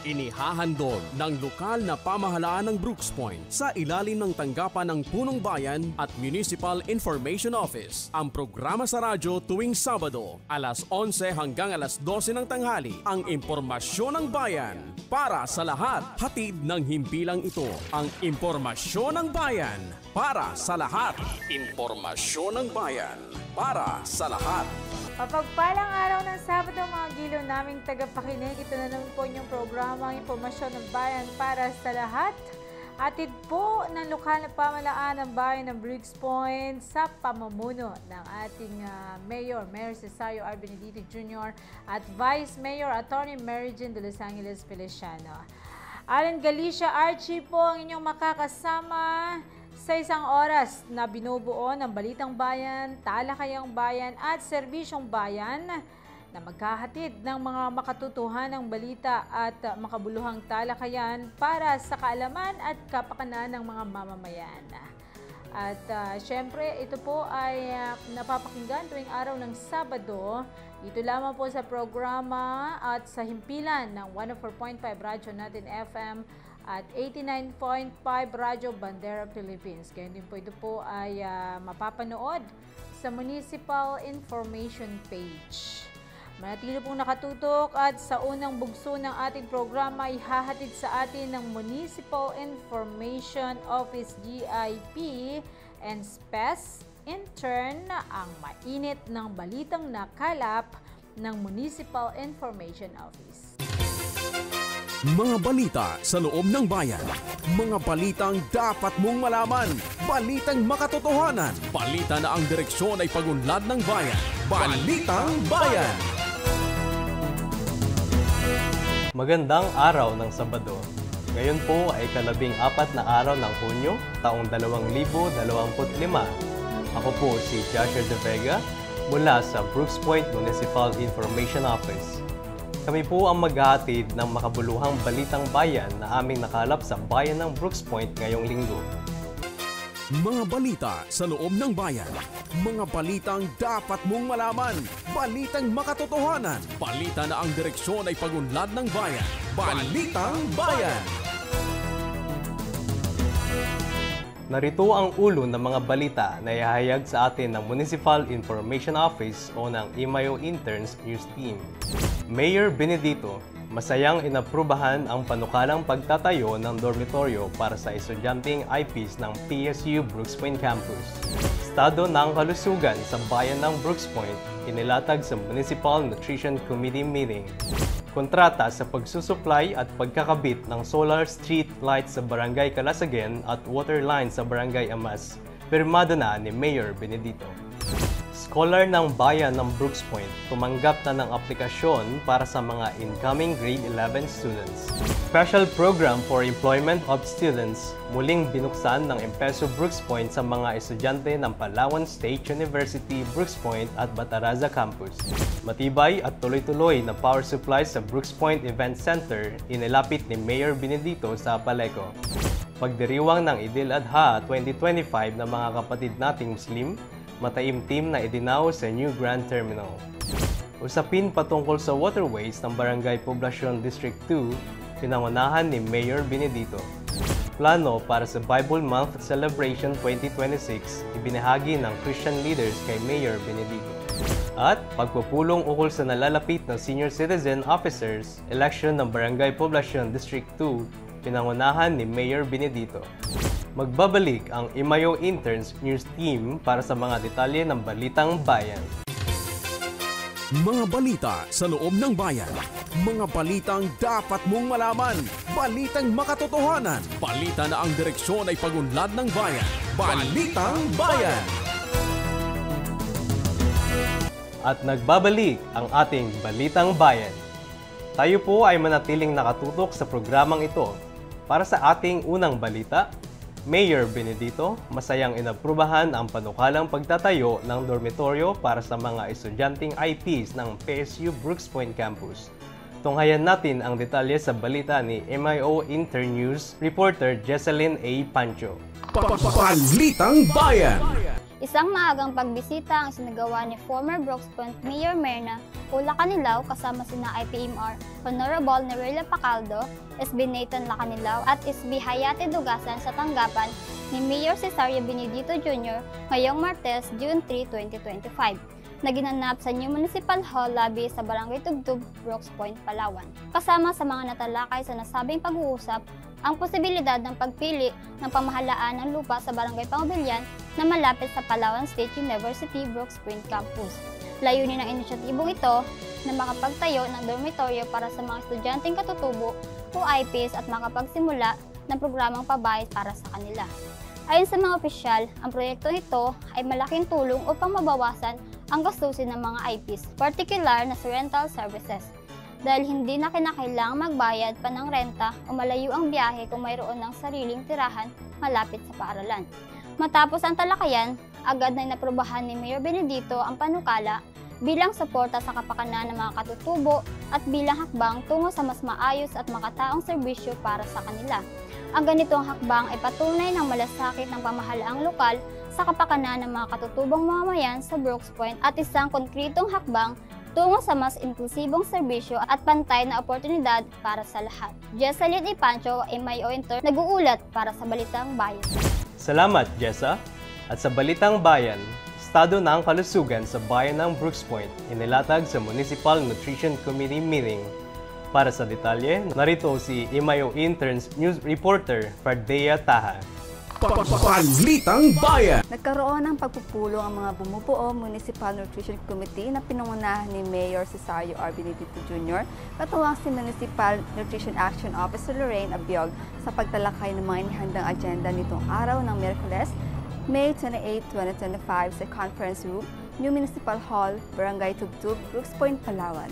Inihahandog ng lokal na pamahalaan ng Brooks Point sa ilalim ng tanggapan ng Punong Bayan at Municipal Information Office. Ang programa sa radyo tuwing Sabado, alas 11 hanggang alas 12 ng tanghali, ang impormasyon ng bayan para sa lahat. Hatid ng himpilang ito, ang impormasyon ng bayan para sa lahat. Impormasyon ng bayan para sa lahat. Mapagpalang araw ng Sabado mga giliw naming tagapakinig. Ito na naman po inyong programa, ang Impormasyon ng Bayan para sa lahat. Atid po ng lokal na pamahalaan ng bayan ng Brooks Point sa pamumuno ng ating Mayor Cesario R. Benedito Jr. at Vice Mayor Atty. Mary Jean de Los Angeles Feliciano. Alan Galicia Archie po ang inyong makakasama sa isang oras na binubuo ng Balitang Bayan, Talakayang Bayan at Serbisyong Bayan na magkahatid ng mga makatutuhanang balita at makabuluhang talakayan para sa kaalaman at kapakanan ng mga mamamayan. At syempre, ito po ay napapakinggan tuwing araw ng Sabado. Dito lamang po sa programa at sa himpilan ng 104.5 Radyo Natin FM at 89.5 Radyo Bandera Philippines. Kaya din po ito po ay mapapanood sa Municipal Information Page. Manatili pong nakatutok at sa unang bugso ng ating programa ay hahatid sa atin ng Municipal Information Office GIP and SPES. In turn, ang mainit ng balitang nakalap ng Municipal Information Office. Mga balita sa loob ng bayan. Mga balitang dapat mong malaman. Balitang makatotohanan. Balita na ang direksyon ay pagunlad ng bayan. Balitang Bayan. Magandang araw ng Sabado. Ngayon po ay ika-14 na araw ng Hunyo, taong 2025. Ako po si Joshua De Vega mula sa Brooks Point Municipal Information Office. Kami po ang maghahatid ng makabuluhang balitang bayan na aming nakalap sa bayan ng Brooks Point ngayong linggo. Mga balita sa loob ng bayan. Mga balitang dapat mong malaman. Balitang makatotohanan. Balita na ang direksyon ay pagunlad ng bayan. Balitang Bayan. Narito ang ulo ng mga balita na ihahayag sa atin ng Municipal Information Office o ng IMAYO Interns News Team. Mayor Benedito, masayang inaprubahan ang panukalang pagtatayo ng dormitoryo para sa estudyanteng IPs ng PSU Brooks Point Campus. Estado ng kalusugan sa bayan ng Brooks Point, inilatag sa Municipal Nutrition Committee meeting. Kontrata sa pagsusupply at pagkakabit ng solar street lights sa Barangay Calasagen at water line sa Barangay Amas, pirmado na ni Mayor Benedito. Scholar ng bayan ng Brooks Point, tumanggap na ng aplikasyon para sa mga incoming grade 11 students. Special Program for Employment of Students, muling binuksan ng Empeso Brooks Point sa mga estudyante ng Palawan State University, Brooks Point at Bataraza Campus. Matibay at tuloy-tuloy na power supply sa Brooks Point Event Center, inilapit ni Mayor Benedito sa Paleco. Pagdiriwang ng Idil Adha 2025 ng mga kapatid nating Muslim, mataimtim na idinaw sa New Grand Terminal. Usapin patungkol sa waterways ng Barangay Poblacion District 2, pinangunahan ni Mayor Benedito. Plano para sa Bible Month Celebration 2026, ibinahagi ng Christian leaders kay Mayor Benedito. At pagpupulong ukol sa nalalapit ng senior citizen officers, election ng Barangay Poblacion District 2, pinangunahan ni Mayor Benedito. Magbabalik ang IMAYO Interns News Team para sa mga detalye ng Balitang Bayan. Mga balita sa loob ng bayan. Mga balitang dapat mong malaman. Balitang makatotohanan. Balita na ang direksyon ay pagunlad ng bayan. Balitang Bayan. At nagbabalik ang ating Balitang Bayan. Tayo po ay manatiling nakatutok sa programang ito. Para sa ating unang balita, Mayor Benedito, masayang inaprubahan ang panukalang pagtatayo ng dormitoryo para sa mga estudyanteng IPs ng PSU Brooks Point Campus. Tunghayan natin ang detalye sa balita ni MIO Internews reporter Jesseline A. Pancho. Balitang Bayan. Isang maagang pagbisita ang isinagawa ni former Brooks Point Mayor Myrna Lacanilaw kasama sina IPMR Honorable Nerilla Pacaldo, SB Nathan Lacanilaw at SB Hayate Dugasan sa tanggapan ni Mayor Cesario Benedito Jr. ngayong Martes, June 3, 2025, na ginanap sa New Municipal Hall Lobby sa Barangay Tugtub, Brooks Point, Palawan. Kasama sa mga natalakay sa nasabing pag-uusap, ang posibilidad ng pagpili ng pamahalaan ng lupa sa Barangay Pangubilyan na malapit sa Palawan State University Brooks Point Campus. Layunin ng inisyatibong ito na makapagtayo ng dormitoryo para sa mga estudyanteng katutubo o IPs at makapagsimula ng programang pabayad para sa kanila. Ayon sa mga opisyal, ang proyekto ito ay malaking tulong upang mabawasan ang gastusin ng mga IPs, particular na sa rental services, dahil hindi na kinakailangang magbayad pa ng renta o malayo ang biyahe kung mayroon ng sariling tirahan malapit sa paaralan. Matapos ang talakayan, agad na inaprubahan ni Mayor Benedito ang panukala bilang suporta sa kapakanan ng mga katutubo at bilang hakbang tungo sa mas maayos at makataong serbisyo para sa kanila. Ang ganitong hakbang ay patunay ng malasakit ng pamahalaang lokal sa kapakanan ng mga katutubong mamamayan sa Brooks Point at isang konkretong hakbang tungo sa mas inklusibong serbisyo at pantay na oportunidad para sa lahat. Jessalyn E. Pancho, MIO Intern, nag-uulat para sa Balitang Bayan. Salamat, Jessa. At sa Balitang Bayan, estado ng kalusugan sa bayan ng Brooks Point inilatag sa Municipal Nutrition Committee meeting. Para sa detalye, narito si MIO Interns News Reporter Fardea Taha. Balitang Bayan! Nagkaroon ng pagpupulong ang mga bumubuo Municipal Nutrition Committee na pinangunahan ni Mayor Cesario R. Benedito Jr. katuwang si Municipal Nutrition Action Officer Lorraine Abiog sa pagtalakay ng mga inihandang agenda nitong araw ng Miyerkules, May 28, 2025 sa Conference Room, New Municipal Hall, Barangay Tugtub, Brooks Point, Palawan.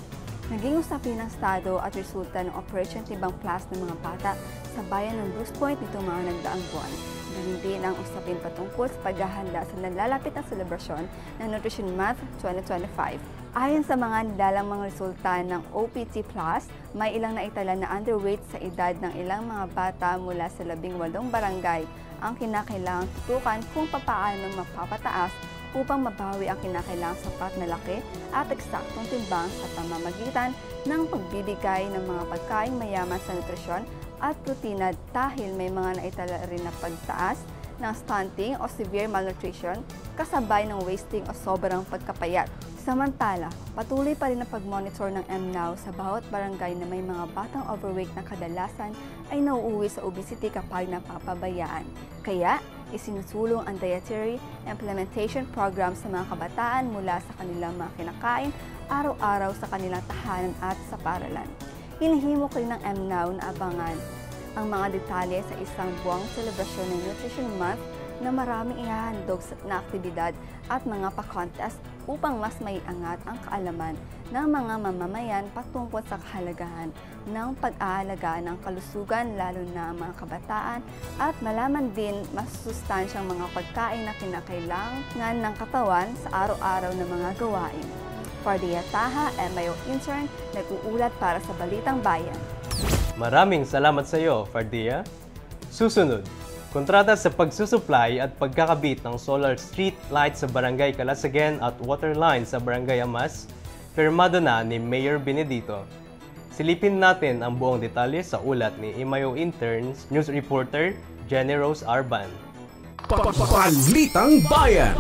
Naging usapin ng Estado at resulta ng Operation Timbang Plus ng mga bata sa bayan ng Brooks Point nitong mga nagdaang buwan. Hindi ang usapin patungkol sa paghahanda sa nalalapit na selebrasyon ng Nutrition Month 2025. Ayon sa mga nilalang mga resulta ng OPT Plus, may ilang naitala na underweight sa edad ng ilang mga bata mula sa 18 barangay ang kinakailangang tutukan kung papaano mapapataas upang mabawi ang kinakailangang sapat na laki at eksaktong timbang sa pamamagitan ng pagbibigay ng mga pagkain mayaman sa nutrisyon at protina dahil may mga naitala rin na pagtaas ng stunting o severe malnutrition kasabay ng wasting o sobrang pagkapayat. Samantala, patuloy pa rin ang pag-monitor ng MNOW sa bawat barangay na may mga batang overweight na kadalasan ay nauuwi sa obesity kapag napapabayaan. Kaya, isinusulong ang dietary implementation program sa mga kabataan mula sa kanilang mga kinakain araw-araw sa kanilang tahanan at sa paaralan. Hinihimok rin ng MNOW na abangan ang mga detalye sa isang buwang selebrasyon ng Nutrition Month na maraming ihahandog na aktibidad at mga pa-contest upang mas maiangat ang kaalaman ng mga mamamayan patungkol sa kahalagahan ng pag-aalaga ng kalusugan lalo na ang mga kabataan at malaman din mas sustansyang mga pagkain na kinakailangan ng katawan sa araw-araw na mga gawain. Fardea Taha, MIO Intern, nag-uulat para sa Balitang Bayan. Maraming salamat sa iyo, Fardea. Susunod, kontrata sa pagsusupply at pagkakabit ng solar street lights sa Barangay Calasagen at water line sa Barangay Amas, firmado na ni Mayor Benedito. Silipin natin ang buong detalye sa ulat ni MIO Interns News Reporter Jenny Rose Arban. Balitang Bayan!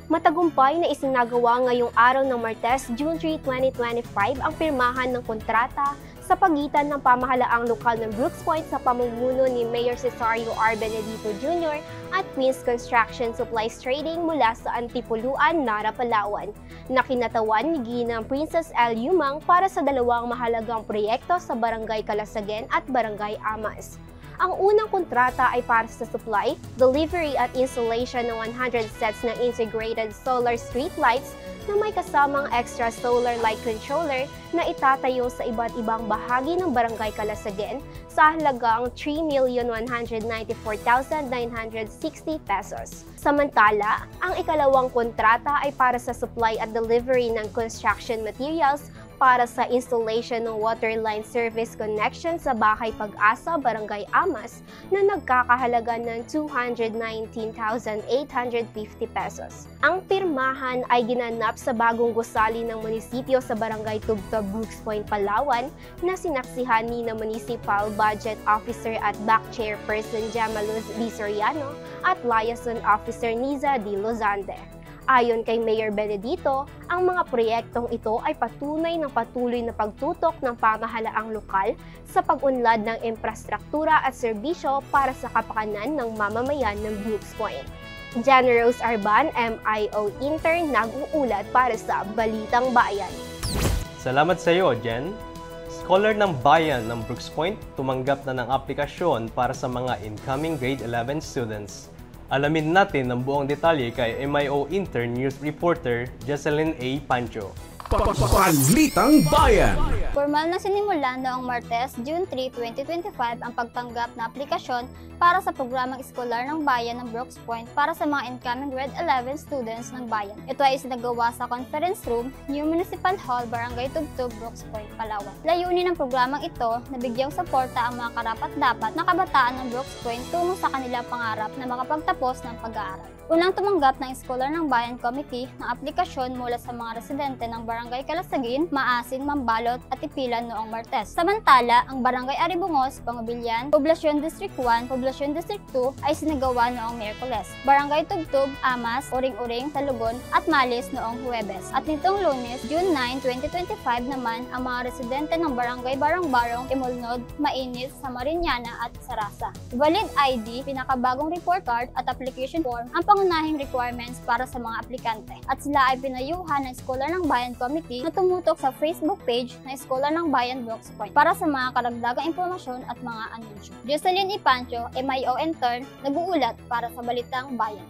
Matagumpay na isinagawa ngayong araw ng Martes, June 3, 2025 ang pirmahan ng kontrata sa pagitan ng pamahalaang lokal ng Brooks Point sa pamumuno ni Mayor Cesario R. Benedito Jr. at Queen's Construction Supplies Trading mula sa Antipuluan, Nara, Palawan, na kinatawan ni Ginang Princess L. Yumang para sa dalawang mahalagang proyekto sa Barangay Calasagen at Barangay Amas. Ang unang kontrata ay para sa supply, delivery at installation ng 100 sets ng integrated solar street lights na may kasamang extra solar light controller na itatayo sa iba't ibang bahagi ng Barangay Calasagen sa halagang 3,194,960 pesos. Samantala, ang ikalawang kontrata ay para sa supply at delivery ng construction materials para sa installation ng water line service connection sa Bahay Pag-asa, Barangay Amas na nagkakahalaga ng 219,850 pesos. Ang pirmahan ay ginanap sa bagong gusali ng munisipyo sa Barangay Tubtob, Brooks Point, Palawan na sinaksihan ni na Municipal Budget Officer at Back Chairperson Jamaluz D. Soriano at Liaison Officer Niza D. Lozande. Ayon kay Mayor Benedito, ang mga proyektong ito ay patunay ng patuloy na pagtutok ng pamahalaang lokal sa pag-unlad ng infrastruktura at serbisyo para sa kapakanan ng mamamayan ng Brooks Point. Jan Rose Arban, MIO Intern, nag-uulat para sa Balitang Bayan. Salamat sa iyo, Jen. Scholar ng Bayan ng Brooks Point tumanggap na ng aplikasyon para sa mga incoming grade 11 students. Alamin natin ang buong detalye kay MIO Intern News Reporter Jocelyn A. Pancho. Balitang Bayan! Formal na sinimulan noong Martes, June 3, 2025 ang pagtanggap na aplikasyon para sa programang eskolar ng Bayan ng Brooks Point para sa mga incoming grade 11 students ng Bayan. Ito ay isinagawa sa Conference Room, New Municipal Hall, Barangay Tubtob, Brooks Point, Palawan. Layunin ng programang ito na bigyang suporta ang mga karapat-dapat na kabataan ng Brooks Point tungo sa kanilang pangarap na makapagtapos ng pag-aaral. Unang tumanggap ng Eskolar ng Bayan Committee ng aplikasyon mula sa mga residente ng Barangay Kalasagin, Maasin, Mambalot at Ipilan noong Martes. Samantala, ang Barangay Aribungos, Pangubilyan, Poblasyon District 1, Poblasyon District 2 ay sinagawa noong Miyerkules. Barangay Tubtob, Amas, Uring-Uring, Talugon at Malis noong Huwebes. At nitong Lunes, June 9, 2025 naman ang mga residente ng Barangay Barong-Barong, Imolnod, Mainit, Samariñana at Sarasa. Valid ID, pinakabagong report card at application form ang pangunahing requirements para sa mga aplikante. At sila ay pinayuhan ng Eskolar ng Bayan Committee na tumutok sa Facebook page na Eskolar ng Bayan Brooks Point para sa mga karagdagang impormasyon at mga anunsyo. Jocelyn E. Pancho, MIO Intern, nag-uulat para sa Balitang Bayan.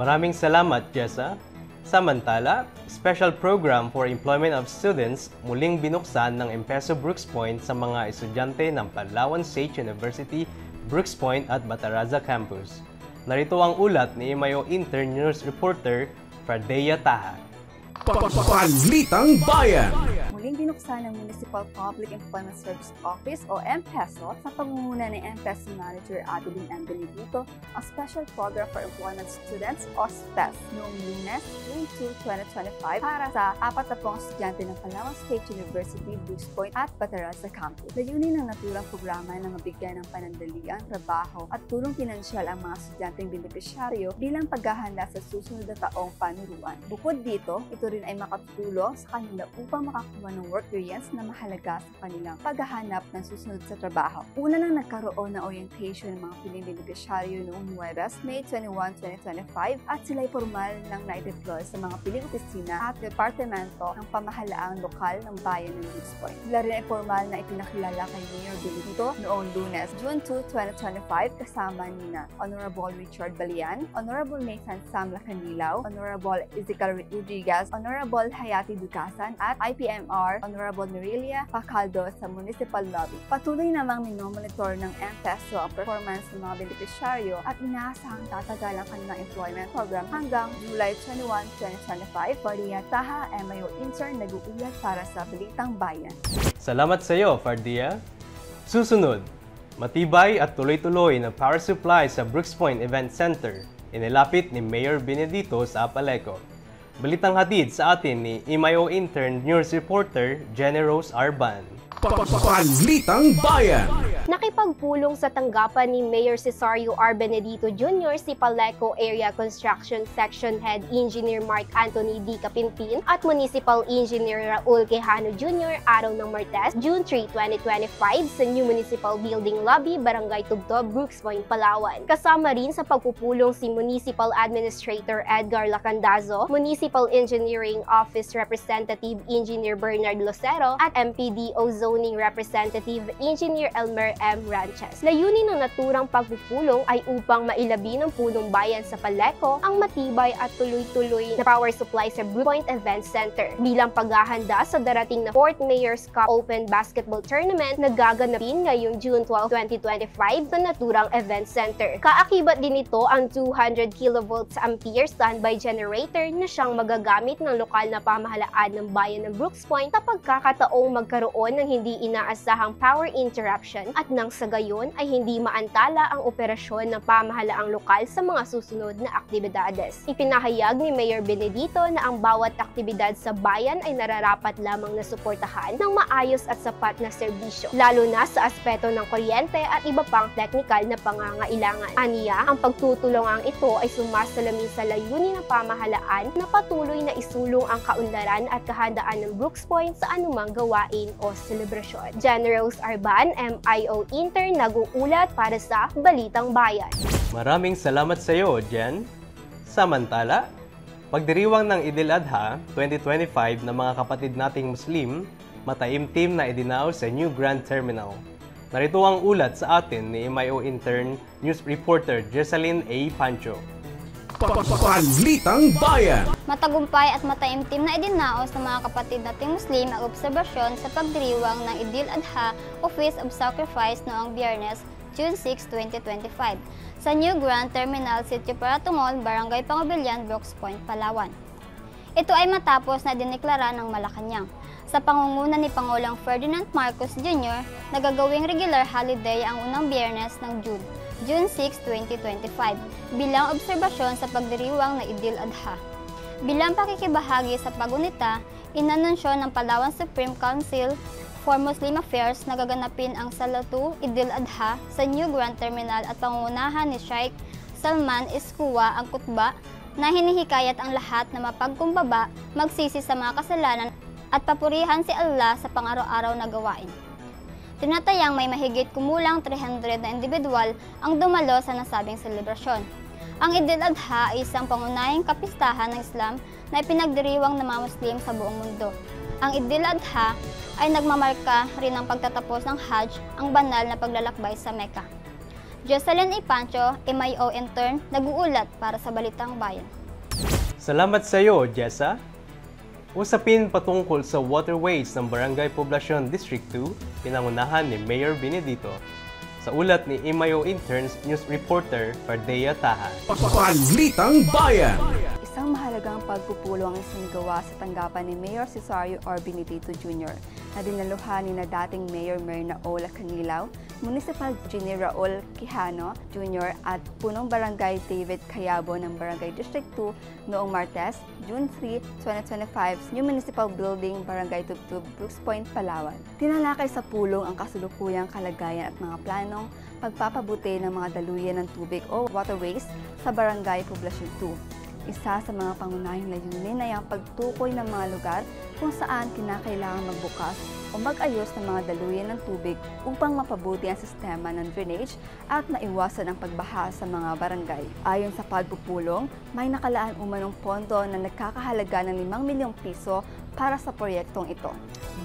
Maraming salamat, Jessa. Samantala, special program for employment of students muling binuksan ng Empeso Brooks Point sa mga estudyante ng Palawan State University, Brooks Point at Bataraza Campus. Narito ang ulat ni MIO Intern News Reporter Fardea Taha. Balitang Bayan! Muling binuksan ng Municipal Public Employment Service Office o MPESO sa pangunguna ni MPESO Manager Adeline M. Benedito ang Special Program for Employment Students o SPES noong Lunes, June 2, 2025 para sa 40 estudyante ng Palawan State University, Brooks Point at Bataraza Campus. Layunin ng naturang programa na mabigyan ng panandalian, trabaho at tulong pinansyal ang mga estudyanteng benepisyaryo bilang paghahanda sa susunod na taong panuruan. Bukod dito, ito rin ay makatulong sa kanila upang makakuha ng work experience na mahalaga sa kanilang paghahanap ng susunod sa trabaho. Una nang nagkaroon ng orientation ng mga piling benepisyaryo noong Huwebes, May 21, 2025 at sila'y formal ng na-deploy sa mga piling opisina at departamento ng pamahalaang lokal ng bayan ng Brooks Point. Sila rin ay formal na ipinakilala kay Mayor Benedito noong Lunes, June 2, 2025 kasama nina Honorable Richard Balian, Honorable Nathan Sam Lacanilaw, Honorable Ezekiel Rodriguez, Honorable Hayati Ducasan at IPMR Honorable Mirilia Pacaldo sa Municipal Lobby. Patuloy namang minomonitor ng MPESO ang performance ng mga benepisyaryo at inaasahang tatagal ang kanilang employment program hanggang July 21, 2025. Fardia Taha, MIO Intern, nag-uulat para sa Balitang Bayan. Salamat sa iyo, Fardia. Susunod, matibay at tuloy-tuloy na power supply sa Brooks Point Event Center. Inilapit ni Mayor Benedito sa Apaleco. Balitang hatid sa atin ni MIO Intern News Reporter Jenny Rose Arban. Balitang Bayan! Nakipagpulong sa tanggapan ni Mayor Cesario R. Benedito Jr. si Paleco Area Construction Section Head Engineer Mark Anthony D. Capinpin at Municipal Engineer Raul Quijano Jr. araw ng Martes, June 3, 2025 sa New Municipal Building Lobby, Barangay Tubtob, Brooks Point, Palawan. Kasama rin sa pagpupulong si Municipal Administrator Edgar Lacandazo, Municipal Engineering Office Representative Engineer Bernard Lucero at MPDO Zoning Representative Engineer Elmer Mr. M. Ranches. Layunin ng naturang pagpupulong ay upang mailabi ng punong bayan sa Paleco ang matibay at tuloy-tuloy na power supply sa Brooks Point Event Center bilang paghahanda sa darating na 4th Mayor's Cup Open Basketball Tournament na gaganapin ngayong June 12, 2025 sa naturang event center. Kaakibat din ito ang 200 kV ampere standby generator na siyang magagamit ng lokal na pamahalaan ng bayan ng Brooks Point sa pagkakataong magkaroon ng hindi inaasahang power interruption at nang sa gayon ay hindi maantala ang operasyon ng pamahalaang lokal sa mga susunod na aktibidades. Ipinahayag ni Mayor Benedito na ang bawat aktibidad sa bayan ay nararapat lamang na suportahan ng maayos at sapat na serbisyo, lalo na sa aspeto ng kuryente at iba pang teknikal na pangangailangan. Aniya, ang pagtutulungang ito ay sumasalamin sa layunin ng pamahalaan na patuloy na isulong ang kaunlaran at kahandaan ng Brooks Point sa anumang gawain o selebrasyon. Jan Rose Arban, MIO Intern, nag-uulat para sa Balitang Bayan. Maraming salamat sa iyo, Jen. Samantala, pagdiriwang ng Idil Adha 2025 ng mga kapatid nating Muslim, mataimtim na idinaw sa New Grand Terminal. Narito ang ulat sa atin ni MIO Intern News Reporter Jessalyn A. Pancho. Balitang Bayan! Matagumpay at mataimtim na idinaos ng mga kapatid nating Muslim ang obserbasyon sa pagdiriwang ng Idil Adha o Feast of Sacrifice noong Biyernes, June 6, 2025 sa New Grand Terminal, Sitio Paratungol, Barangay Pangobilyan, Brooks Point, Palawan. Ito ay matapos na dineklara ng Malacanang sa pangunguna ni Pangulong Ferdinand Marcos Jr. na gagawing regular holiday ang unang Biyernes ng June 6, 2025 bilang obserbasyon sa pagdiriwang ng Idil Adha. Bilang pakikibahagi sa pagunita, inanunsyo ng Palawan Supreme Council for Muslim Affairs na gaganapin ang Salatu Idil Adha sa New Grand Terminal at pangunahan ni Sheikh Salman Iskua ang kutba na hinihikayat ang lahat na mapagkumbaba, magsisi sa mga kasalanan at papurihan si Allah sa pang-araw-araw na gawain. Tinatayang may mahigit kumulang 300 na individual ang dumalo sa nasabing selebrasyon. Ang Idil Adha ay isang pangunahing kapistahan ng Islam na ipinagdiriwang ng mga Muslim sa buong mundo. Ang Idil Adha ay nagmamarka rin ng pagtatapos ng Hajj, ang banal na paglalakbay sa Mecca. Jessalyn A. Pancho, MIO Intern, nag-uulat para sa Balitang Bayan. Salamat sa iyo, Jessa. Usapin patungkol sa waterways ng Barangay Poblacion District 2, pinangunahan ni Mayor Benedito. Sa ulat ni MIO Interns News Reporter Fardea Taha. Balitang Bayan! Isang mahalagang pagpupulong ang isinagawa sa tanggapan ni Mayor Cesario R. Benedito Jr. na dinaluhan ni na dating Mayor Myrna O. Lacanilao, Municipal Engineer Raul Quijano Jr. at Punong Barangay David Cayabo ng Barangay District 2 noong Martes, June 3, 2025 sa New Municipal Building, Barangay Tubtub, Brooks Point, Palawan. Tinalakay sa pulong ang kasulukuyang kalagayan at mga planong pagpapabuti ng mga daluyan ng tubig o waterways sa Barangay Poblacion 2. Isa sa mga pangunahing layunin ay ang pagtukoy ng mga lugar kung saan kinakailangan magbukas o mag-ayos ng mga daluyan ng tubig upang mapabuti ang sistema ng drainage at maiwasan ang pagbaha sa mga barangay. Ayon sa pagpupulong, may nakalaan umanong pondo na nagkakahalaga ng 5 milyong piso para sa proyektong ito.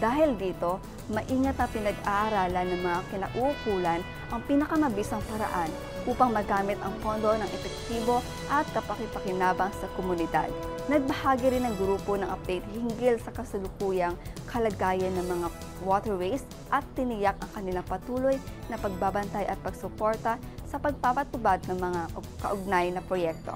Dahil dito, maingat na pinag-aaralan ng mga kinauukulan ang pinakamabisang paraan upang magamit ang pondo ng epektibo at kapakipakinabang sa komunidad. Nagbahagi rin ng grupo ng update hinggil sa kasalukuyang kalagayan ng mga waterways at tiniyak ang kanilang patuloy na pagbabantay at pagsuporta sa pagpapatubad ng mga kaugnay na proyekto.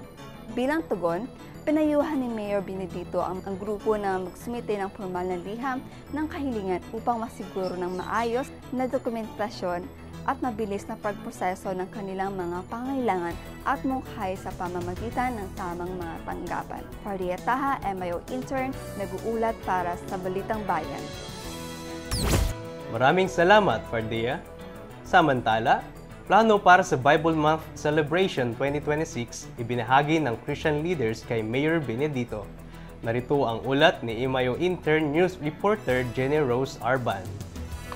Bilang tugon, pinayuhan ni Mayor Benedito ang grupo na magsumite ng formal na liham ng kahilingan upang masiguro ng maayos na dokumentasyon at mabilis na pagproseso ng kanilang mga pangailangan at mungkahi sa pamamagitan ng tamang mga tanggapan. Fardea Taha, MIO Intern, nag-uulat para sa Balitang Bayan. Maraming salamat, Fardea. Samantala, plano para sa Bible Month Celebration 2026 ibinahagi ng Christian leaders kay Mayor Benedito. Narito ang ulat ni MIO Intern News Reporter Jenny Rose Arban.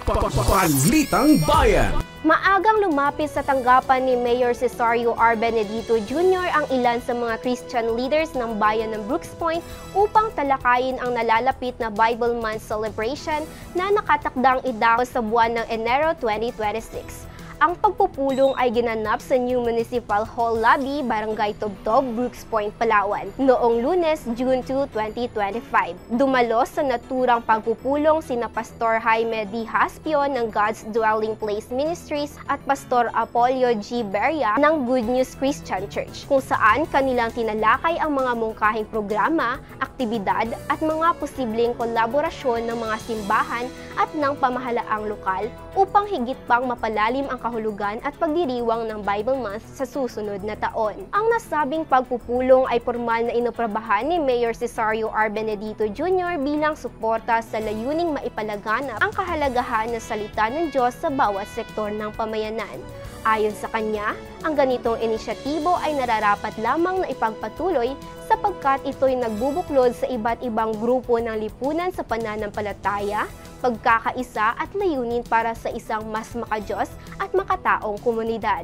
Balitang Bayan. Maagang lumapit sa tanggapan ni Mayor Cesario R. Benedito Jr. ang ilan sa mga Christian leaders ng bayan ng Brooks Point upang talakayin ang nalalapit na Bible Month celebration na nakatakdang idako sa buwan ng Enero 2026. Ang pagpupulong ay ginanap sa New Municipal Hall Lobby, Barangay Tubtob, Brooks Point, Palawan, noong Lunes, June 2, 2025. Dumalo sa naturang pagpupulong sina Pastor Jaime D. Haspion ng God's Dwelling Place Ministries at Pastor Apolio G. Beria ng Good News Christian Church, kung saan kanilang tinalakay ang mga mungkahing programa, aktibidad at mga posibleng kolaborasyon ng mga simbahan at ng pamahalaang lokal upang higit pang mapalalim ang kahulugan at pagdiriwang ng Bible Month sa susunod na taon. Ang nasabing pagpupulong ay formal na inoprobahan ni Mayor Cesario R. Benedito Jr. bilang suporta sa layuning maipalaganap ang kahalagahan ng salita ng Diyos sa bawat sektor ng pamayanan. Ayon sa kanya, ang ganitong inisyatibo ay nararapat lamang na ipagpatuloy sapagkat ito'y nagbubuklod sa iba't ibang grupo ng lipunan sa pananampalataya, pagkakaisa at layunin para sa isang mas makadiyos at makataong komunidad.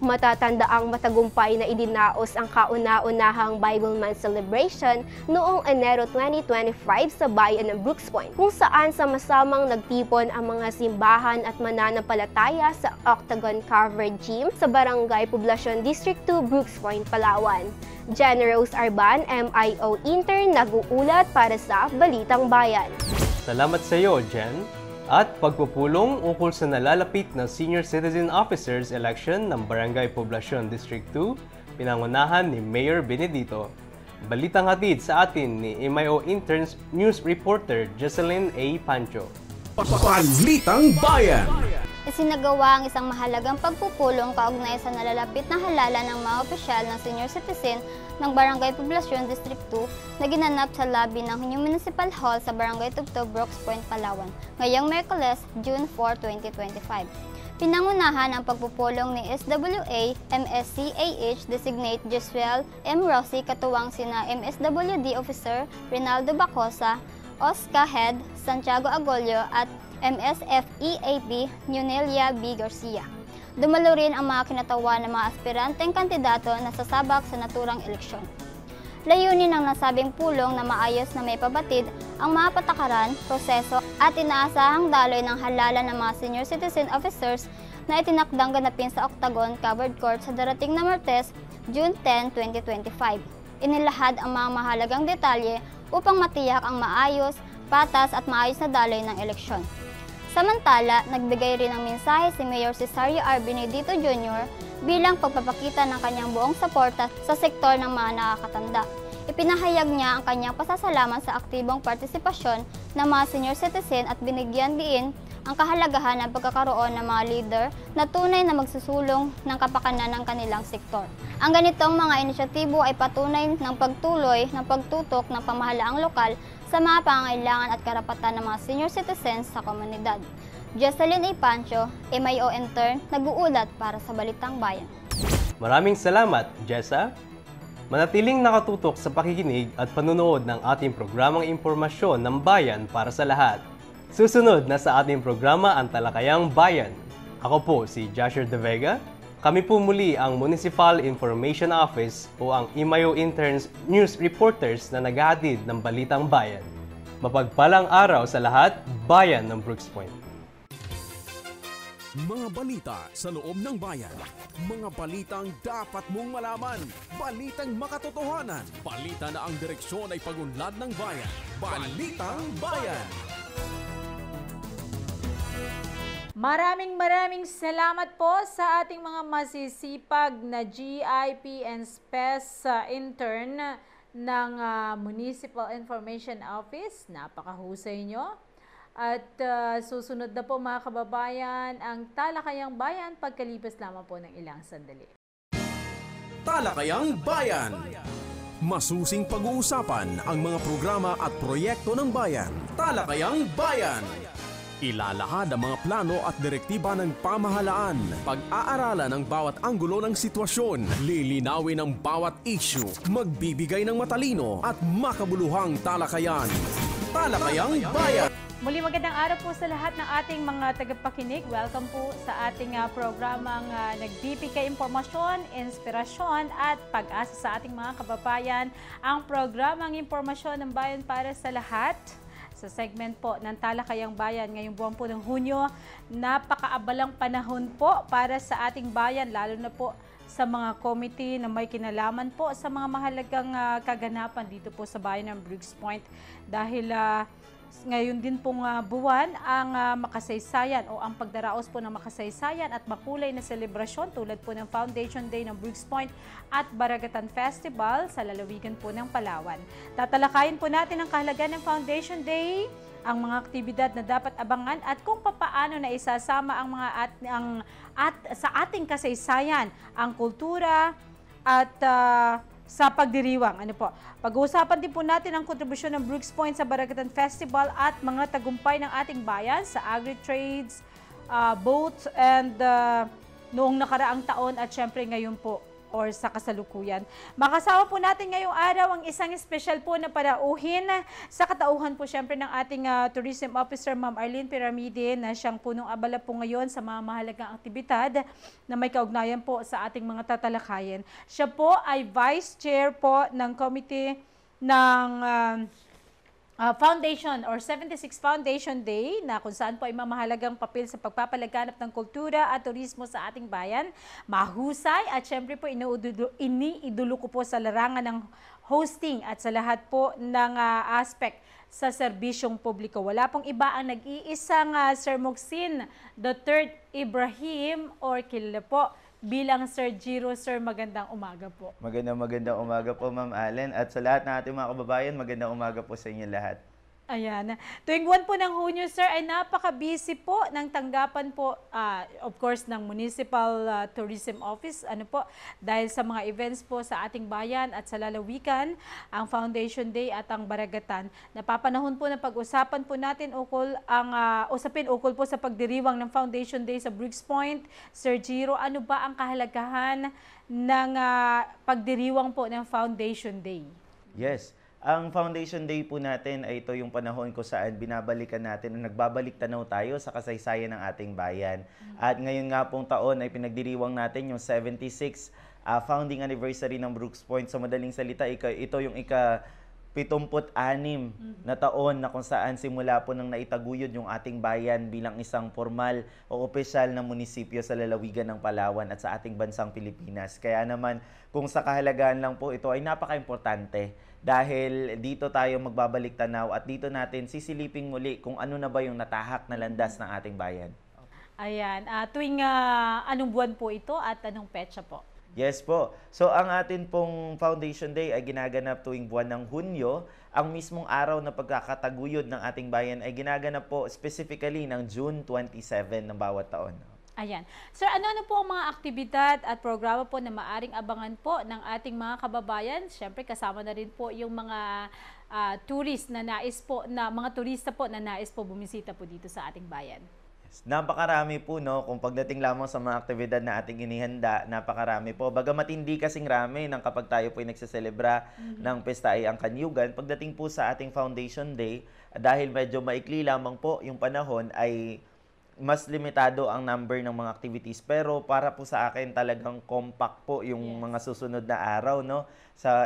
Matatandaang matagumpay na idinaos ang kauna-unahang Bible Month celebration noong Enero 2025 sa bayan ng Brooks Point, kung saan sama-samang nagtipon ang mga simbahan at mananampalataya sa Octagon Covered Gym sa Barangay Poblacion District 2, Brooks Point, Palawan. Jen Rose Arban, MIO Intern, nag-uulat para sa Balitang Bayan. Salamat sa iyo, Jen. At pagpupulong ukol sa nalalapit na Senior Citizen Officers Election ng Barangay Poblacion District 2, pinangunahan ni Mayor Benedito. Balitang hatid sa atin ni MIO Interns News Reporter Jocelyn A. Pancho. Balitang Bayan. Isinagawa ang isang mahalagang pagpupulong kaugnay sa nalalapit na halalan ng mga opisyal ng senior citizen ng Barangay Poblacion District 2 na ginanap sa lobby ng New Municipal Hall sa Barangay Tubtob, Brooks Point, Palawan, ngayong Miyerkules, June 4, 2025. Pinangunahan ang pagpupulong ni SWA MSCAH Designate Josuel M. Rossi katuwang sina MSWD Officer Rinaldo Bacosa, Oscar Head, Santiago Agolio at MSFEAP Nunelia B. Garcia. Dumalo rin ang mga kinatawan ng mga aspiranteng kandidato na sasabak sa naturang eleksyon. Layunin ng nasabing pulong na maayos na may pabatid ang mga patakaran, proseso at inaasahang daloy ng halalan ng mga senior citizen officers na itinakdang ganapin sa Octagon Covered Court sa darating na Martes, June 10, 2025. Inilahad ang mga mahalagang detalye upang matiyak ang maayos, patas at maayos na daloy ng eleksyon. Samantala, nagbigay rin ng mensahe si Mayor Cesario R. Benedito Jr. bilang pagpapakita ng kanyang buong suporta sa sektor ng mga nakakatanda. Ipinahayag niya ang kanyang pasasalamat sa aktibong partisipasyon ng mga senior citizen at binigyan diin ang kahalagahan ng pagkakaroon ng mga leader na tunay na magsusulong ng kapakanan ng kanilang sektor. Ang ganitong mga inisyatibo ay patunay ng pagtuloy ng pagtutok ng pamahalaang lokal sa mga pangangailangan at karapatan ng mga senior citizens sa komunidad. Jocelyn A. Pancho, MIO Intern, nag-uulat para sa Balitang Bayan. Maraming salamat, Jessa. Manatiling nakatutok sa pakikinig at panunood ng ating programang impormasyon ng bayan para sa lahat. Susunod na sa ating programa ang Talakayang Bayan. Ako po si Joshua De Vega. Kami po muli ang Municipal Information Office o ang MIO Interns News Reporters na naghahatid ng Balitang Bayan. Mapagpalang araw sa lahat, bayan ng Brooks Point. Mga balita sa loob ng bayan. Mga balitang dapat mong malaman. Balitang makatotohanan. Balita na ang direksyon ay pagunlad ng bayan. Balitang Bayan. Maraming salamat po sa ating mga masisipag na GIP and SPES intern ng Municipal Information Office. Napakahusay nyo. At susunod na po mga kababayan ang Talakayang Bayan pagkalipas lamang po ng ilang sandali. Talakayang Bayan. Masusing pag-uusapan ang mga programa at proyekto ng bayan. Talakayang Bayan. Ilalahad ang mga plano at direktiba ng pamahalaan. Pag-aaralan ang bawat anggulo ng sitwasyon. Lilinawin ang bawat issue. Magbibigay ng matalino at makabuluhang talakayan. Talakayang Bayan. Muli magandang araw po sa lahat ng ating mga tagapakinig. Welcome po sa ating programang nagbibigay impormasyon, inspirasyon at pag-asa sa ating mga kababayan. Ang programang Impormasyon ng Bayan para sa lahat. Sa segment po ng Talakayang Bayan ngayong buwan po ng Hunyo, napakaabalang panahon po para sa ating bayan, lalo na po sa mga committee na may kinalaman po sa mga mahalagang kaganapan dito po sa bayan ng Briggs Point. Dahil ngayon din pong buwan ang makasaysayan o ang pagdaraos po ng makasaysayan at makulay na selebrasyon tulad po ng Foundation Day ng Briggs Point at Baragatan Festival sa lalawigan po ng Palawan. Tatalakayin po natin ang kahalagahan ng Foundation Day, ang mga aktibidad na dapat abangan at kung papaano na isasama ang mga sa ating kasaysayan ang kultura at sa pagdiriwang. Pag-uusapan din po natin ang kontribusyon ng Briggs Point sa Baragatan Festival at mga tagumpay ng ating bayan sa agri-trades, boats, and noong nakaraang taon at syempre ngayon po or sa kasalukuyan. Makasama po natin ngayong araw ang isang espesyal po na parauhin sa katauhan po syempre ng ating Tourism Officer, Ma'am Arlene Piramide, na siyang punong abala po ngayon sa mga mahalagang aktibidad na may kaugnayan po sa ating mga tatalakayin. Siya po ay Vice Chair po ng Committee ng Foundation or 76 Foundation Day, na kung saan po ay mamahalagang papel sa pagpapalaganap ng kultura at turismo sa ating bayan. Mahusay at syempre po iniidolo ko po sa larangan ng hosting at sa lahat po ng aspect sa serbisyong publiko. Wala pong iba ang nag-iisang Sir Muhsin III Ibrahim or kilala po bilang Sir Giro. Sir, magandang umaga po. Magandang umaga po, Ma'am Allen. At sa lahat ng ating mga kababayan, magandang umaga po sa inyo lahat. Ayan. Tuwing buwan po ng Hunyo, Sir, ay napaka-busy po ng tanggapan po, of course, ng Municipal Tourism Office. Dahil sa mga events po sa ating bayan at sa lalawigan, ang Foundation Day at ang Baragatan. Napapanahon po na pag-usapan po natin usapin ukol po sa pagdiriwang ng Foundation Day sa Briggs Point. Sir Giro, ano ba ang kahalagahan ng pagdiriwang po ng Foundation Day? Yes. Ang Foundation Day po natin ay ito yung panahon kung saan binabalikan natin o nagbabalik tanaw tayo sa kasaysayan ng ating bayan. At ngayon nga pong taon ay pinagdiriwang natin yung 76 founding anniversary ng Briggs Point. Sa madaling salita, ito yung ika-76 na taon na kung saan simula po nang naitaguyod yung ating bayan bilang isang formal o opisyal na munisipyo sa lalawigan ng Palawan at sa ating bansang Pilipinas. Kaya naman, kung sa kahalagahan lang po, ito ay napaka-importante. Dahil dito tayo magbabalik tanaw at dito natin sisiliping muli kung ano na ba yung natahak na landas ng ating bayan. Ayan. Tuwing anong buwan po ito at anong petsa po? Yes po. So ang atin pong Foundation Day ay ginaganap tuwing buwan ng Hunyo. Ang mismong araw na pagkakataguyod ng ating bayan ay ginaganap po specifically ng June 27 ng bawat taon. Ayan. Sir, ano po ang mga aktibidad at programa po na maaring abangan po ng ating mga kababayan? Siyempre, kasama na rin po yung mga mga turista po na nais po bumisita po dito sa ating bayan. Yes. Napakarami po, no? Kung pagdating lamang sa mga aktibidad na ating inihanda, napakarami po. Bagamat hindi kasing rami nang kapag tayo po ay nagseselebra ng pesta ay ang Kanyugan, pagdating po sa ating Foundation Day, dahil medyo maikli lamang po yung panahon, ay mas limitado ang number ng mga activities, pero para po sa akin talagang compact po yung mga susunod na araw, no?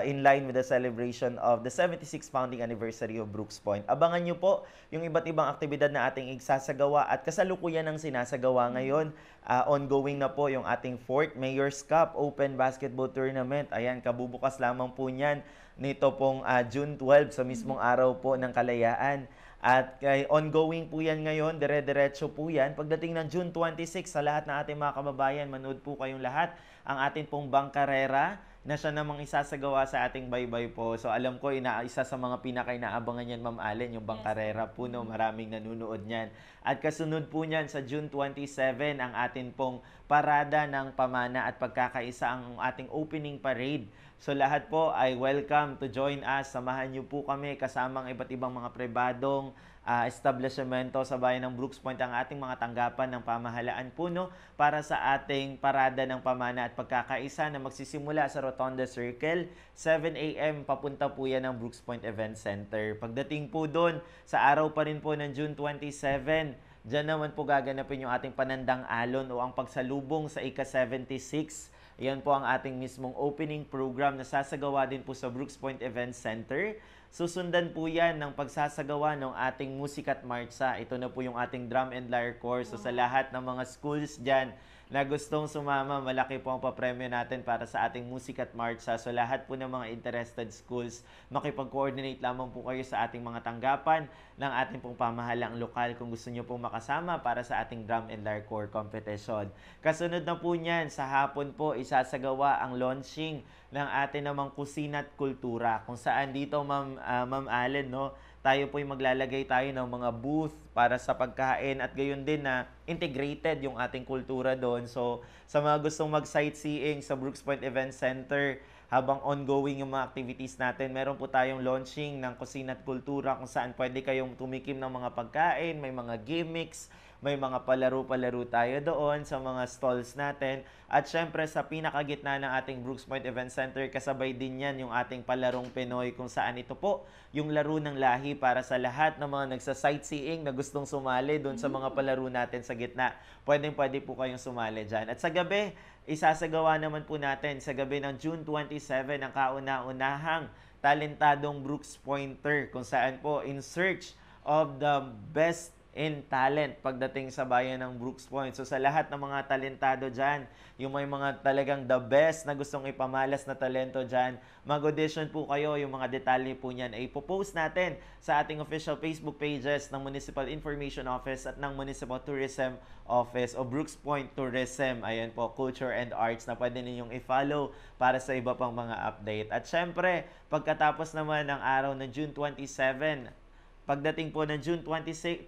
In line with the celebration of the 76th founding anniversary of Briggs Point. Abangan nyo po yung iba't ibang aktibidad na ating igsasagawa at kasalukuyan ng sinasagawa ngayon. Ongoing na po yung ating 4th Mayor's Cup Open Basketball Tournament. Ayan, kabubukas lamang po niyan nito pong June 12 sa mismong araw po ng Kalayaan. At ongoing po yan ngayon, dire-diretso po yan. Pagdating ng June 26, sa lahat ng ating mga kababayan, manood po kayong lahat ang ating pong bangkarera na siya namang isasagawa sa ating baybay po. So alam ko, isa sa mga pinaka-inaabangan yan, Ma'am Allen, yung bangkarera po, no? Maraming nanunood niyan. At kasunod po niyan sa June 27, ang ating pong parada ng pamana at pagkakaisa, ang ating opening parade. So lahat po ay welcome to join us. Samahan niyo po kami kasamang iba't ibang mga pribadong establishmento sa bayan ng Brooks Point ang ating mga tanggapan ng pamahalaan po, no, para sa ating parada ng pamana at pagkakaisa na magsisimula sa Rotonda Circle, 7 a.m. papunta po yan ng Brooks Point Event Center. Pagdating po doon, sa araw pa rin po ng June 27, diyan naman po gaganapin yung ating panandang alon o ang pagsalubong sa ika-76. Yan po ang ating mismong opening program na sasagawa din po sa Brooks Point Event Center. Susundan po yan ng pagsasagawa ng ating musika at marcha. Ito na po yung ating drum and lyre corps. So sa lahat ng mga schools dyan na gustong sumama, malaki po ang papremyo natin para sa ating musika at marcha. So lahat po ng mga interested schools, makipag-coordinate lamang po kayo sa ating mga tanggapan ng ating pong pamahalaang lokal kung gusto nyo pong makasama para sa ating drum and lyre corps competition. Kasunod na po niyan, sa hapon po isasagawa ang launching ng ating namang kusina at kultura. Kung saan dito, Ma'am Allen, no, tayo po'y maglalagay tayo ng mga booth para sa pagkain at gayon din na integrated yung ating kultura doon. So, sa mga gustong mag-sightseeing sa Brooks Point Event Center, habang ongoing yung mga activities natin, meron po tayong launching ng kusina at kultura kung saan pwede kayong tumikim ng mga pagkain, may mga gimmicks, may mga palaro-palaro tayo doon sa mga stalls natin. At syempre sa pinakagitna ng ating Brooks Point Event Center, kasabay din yan yung ating palarong Pinoy kung saan ito po yung laro ng lahi para sa lahat ng mga nagsa-sightseeing na gustong sumali doon sa mga palaro natin sa gitna. Pwede po kayong sumali dyan. At sa gabi, isasagawa naman po natin sa gabi ng June 27 ang kauna-unahang talentadong Brooks Pointer kung saan po in search of the best in talent pagdating sa bayan ng Brooks Point. So sa lahat ng mga talentado dyan, yung may mga talagang the best na gustong ipamalas na talento dyan, mag-audition po kayo. Yung mga detalye po niyan ay ipopost natin sa ating official Facebook pages ng Municipal Information Office at ng Municipal Tourism Office o Brooks Point Tourism. Ayan po, Culture and Arts na pwede ninyong i-follow para sa iba pang mga update. At syempre, pagkatapos naman ng araw ng June 27, pagdating po ng June 28,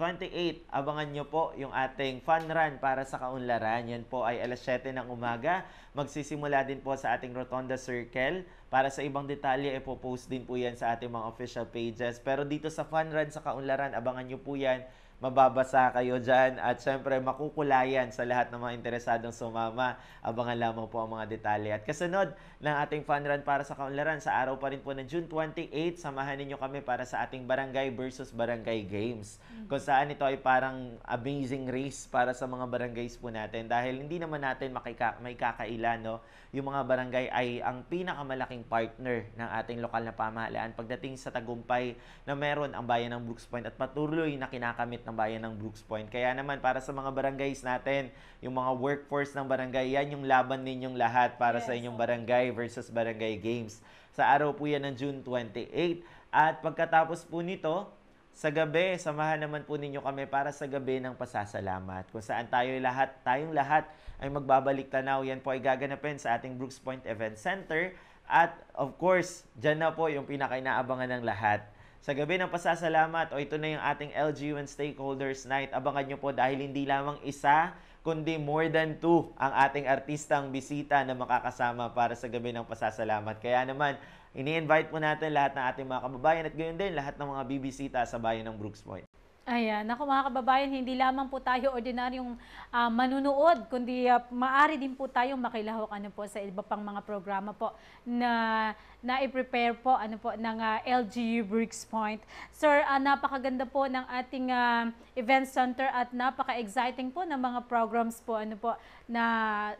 abangan nyo po yung ating fun run para sa kaunlaran. Yan po ay alas 7 ng umaga. Magsisimula din po sa ating Rotonda Circle. Para sa ibang detalye, ipopost din po yan sa ating mga official pages. Pero dito sa fun run sa kaunlaran, abangan nyo po yan. Mababasa kayo dyan at syempre makukulayan sa lahat ng mga interesadong sumama. Abangan lamang po ang mga detalye. At kasunod ng ating fun run para sa kaunlaran, sa araw pa rin po ng June 28, samahan ninyo kami para sa ating barangay versus barangay games. Kung saan ito ay parang amazing race para sa mga barangays po natin. Dahil hindi naman natin may kakaila, no? Yung mga barangay ay ang pinakamalaking partner ng ating lokal na pamahalaan pagdating sa tagumpay na meron ang bayan ng Brooks Point at patuloy na kinakamit ng bayan ng Brooks Point. Kaya naman para sa mga barangays natin, yung mga workforce ng barangay, yan yung laban ninyong lahat para sa inyong barangay versus barangay games. Sa araw po yan ng June 28. At pagkatapos po nito, sa gabi, samahan naman po ninyo kami para sa gabi ng pasasalamat. Kung saan tayong lahat ay magbabalik tanaw. Yan po ay gaganapin sa ating Brooks Point Event Center. At of course, dyan na po yung pinaka-inaabangan ng lahat. Sa gabi ng pasasalamat, o ito na yung ating LGU and Stakeholders Night, abangan nyo po dahil hindi lamang isa, kundi more than 2 ang ating artistang bisita na makakasama para sa gabi ng pasasalamat. Kaya naman, ini-invite po natin lahat ng ating mga kababayan at gayon din lahat ng mga bibisita sa bayan ng Brooks Point. Ayan, naku mga kababayan, hindi lamang po tayo ordinaryong manunood, kundi maaari din po tayong makilahok po sa iba pang mga programa po na i-prepare po ng LGU Brooks Point. Sir, napakaganda po ng ating event center at napaka-exciting po ng mga programs po na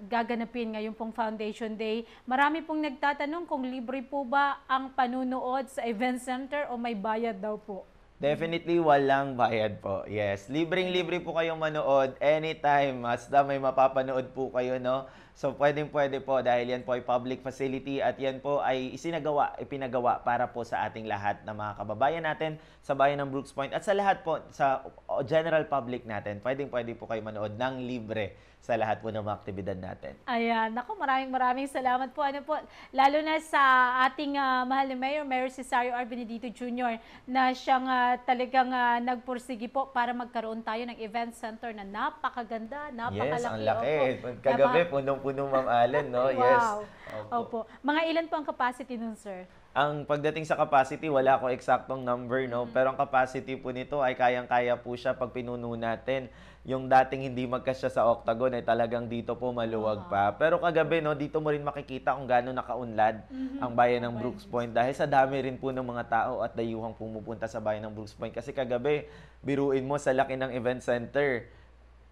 gaganapin ngayon pong Foundation Day. Marami pong nagtatanong kung libre po ba ang panunood sa event center o may bayad daw po. Definitely walang bayad po. Yes, libreng-libre po kayong manood anytime. Basta may mapapanood po kayo, no? So, pwedeng-pwede po dahil yan po ay public facility at yan po ay ipinagawa para po sa ating lahat na mga kababayan natin sa bayan ng Brooks Point at sa lahat po, sa general public natin. Pwedeng-pwede po kayo manood ng libre sa lahat po ng mga aktibidad natin. Ayan, naku, maraming salamat po. Lalo na sa ating mahal na Mayor Cesario R. Benedito Jr. na siyang talagang nagpursigi po para magkaroon tayo ng event center na napakaganda, napakalaki. Yes, ang laki. Kagabi, punong-puno, Ma'am Allen, no? Yes. Wow. Opo. Mga ilan po ang capacity nun, sir? Ang pagdating sa capacity, wala ko eksaktong number, no? Pero ang capacity po nito ay kayang-kaya po siya pag pinuno natin. Yung dating hindi magkasya sa octagon ay talagang dito po maluwag pa. Pero kagabi, no, dito mo rin makikita kung gaano nakaunlad ang bayan ng Brooks Point dahil sa dami rin po ng mga tao at dayuhang pumupunta sa bayan ng Brooks Point. Kasi kagabi, biruin mo sa laki ng event center,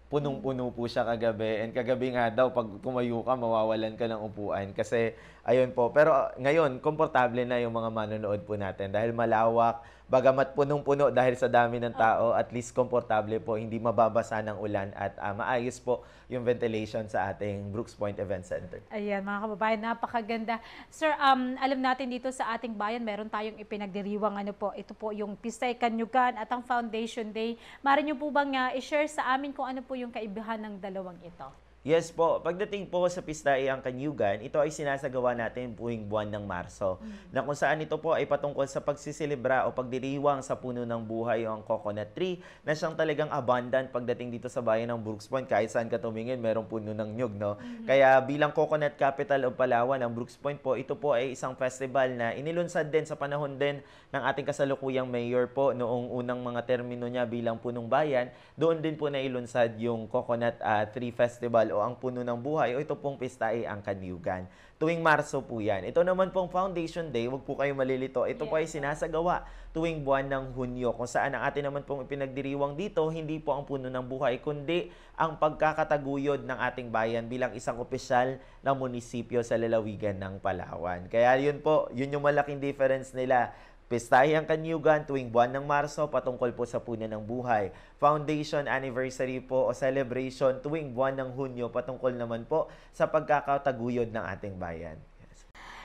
punong-puno po siya kagabi. And kagabi nga daw, pag tumayo ka, mawawalan ka ng upuan. Kasi, ayun po. Pero ngayon, komportable na yung mga manonood po natin. Dahil malawak, bagamat punong-puno dahil sa dami ng tao, at least komportable po, hindi mababasa ng ulan at maayos po yung ventilation sa ating Brooks Point Event Center. Ayan, mga kababayan, napakaganda. Sir, alam natin dito sa ating bayan, meron tayong ipinagdiriwang ito po yung Pistay Kanyugan at ang Foundation Day. Maaari niyo po bang i-share sa amin kung ano po yung kaibahan ng dalawang ito? Yes po. Pagdating po sa Pistay ang Kanyugan, ito ay sinasagawa natin buwing buwan ng Marso. Na kung saan ito po ay patungkol sa pagsisilibra o pagdiriwang sa puno ng buhay o ang coconut tree na siyang talagang abundant pagdating dito sa bayan ng Brooks Point. Kahit saan ka tumingin, merong puno ng nyug, no? Kaya bilang coconut capital of Palawan, ang Brooks Point po, ito po ay isang festival na inilunsad din sa panahon din ng ating kasalukuyang mayor po noong unang mga termino niya bilang punong bayan. Doon din po nailunsad yung Coconut Tree Festival o ang puno ng buhay o ito pong Pistay ang Kanyugan. Tuwing Marso po yan. Ito naman pong Foundation Day, wag po kayo malilito. Ito po ay sinasagawa tuwing buwan ng Hunyo kung saan ang atin naman pong ipinagdiriwang dito, hindi po ang puno ng buhay, kundi ang pagkakataguyod ng ating bayan bilang isang opisyal na munisipyo sa lalawigan ng Palawan. Kaya yun po, yun yung malaking difference nila. Pistay ang Kanyugan tuwing buwan ng Marso patungkol po sa puno ng buhay. Foundation anniversary po o celebration tuwing buwan ng Hunyo patungkol naman po sa pagkakataguyod ng ating bayan.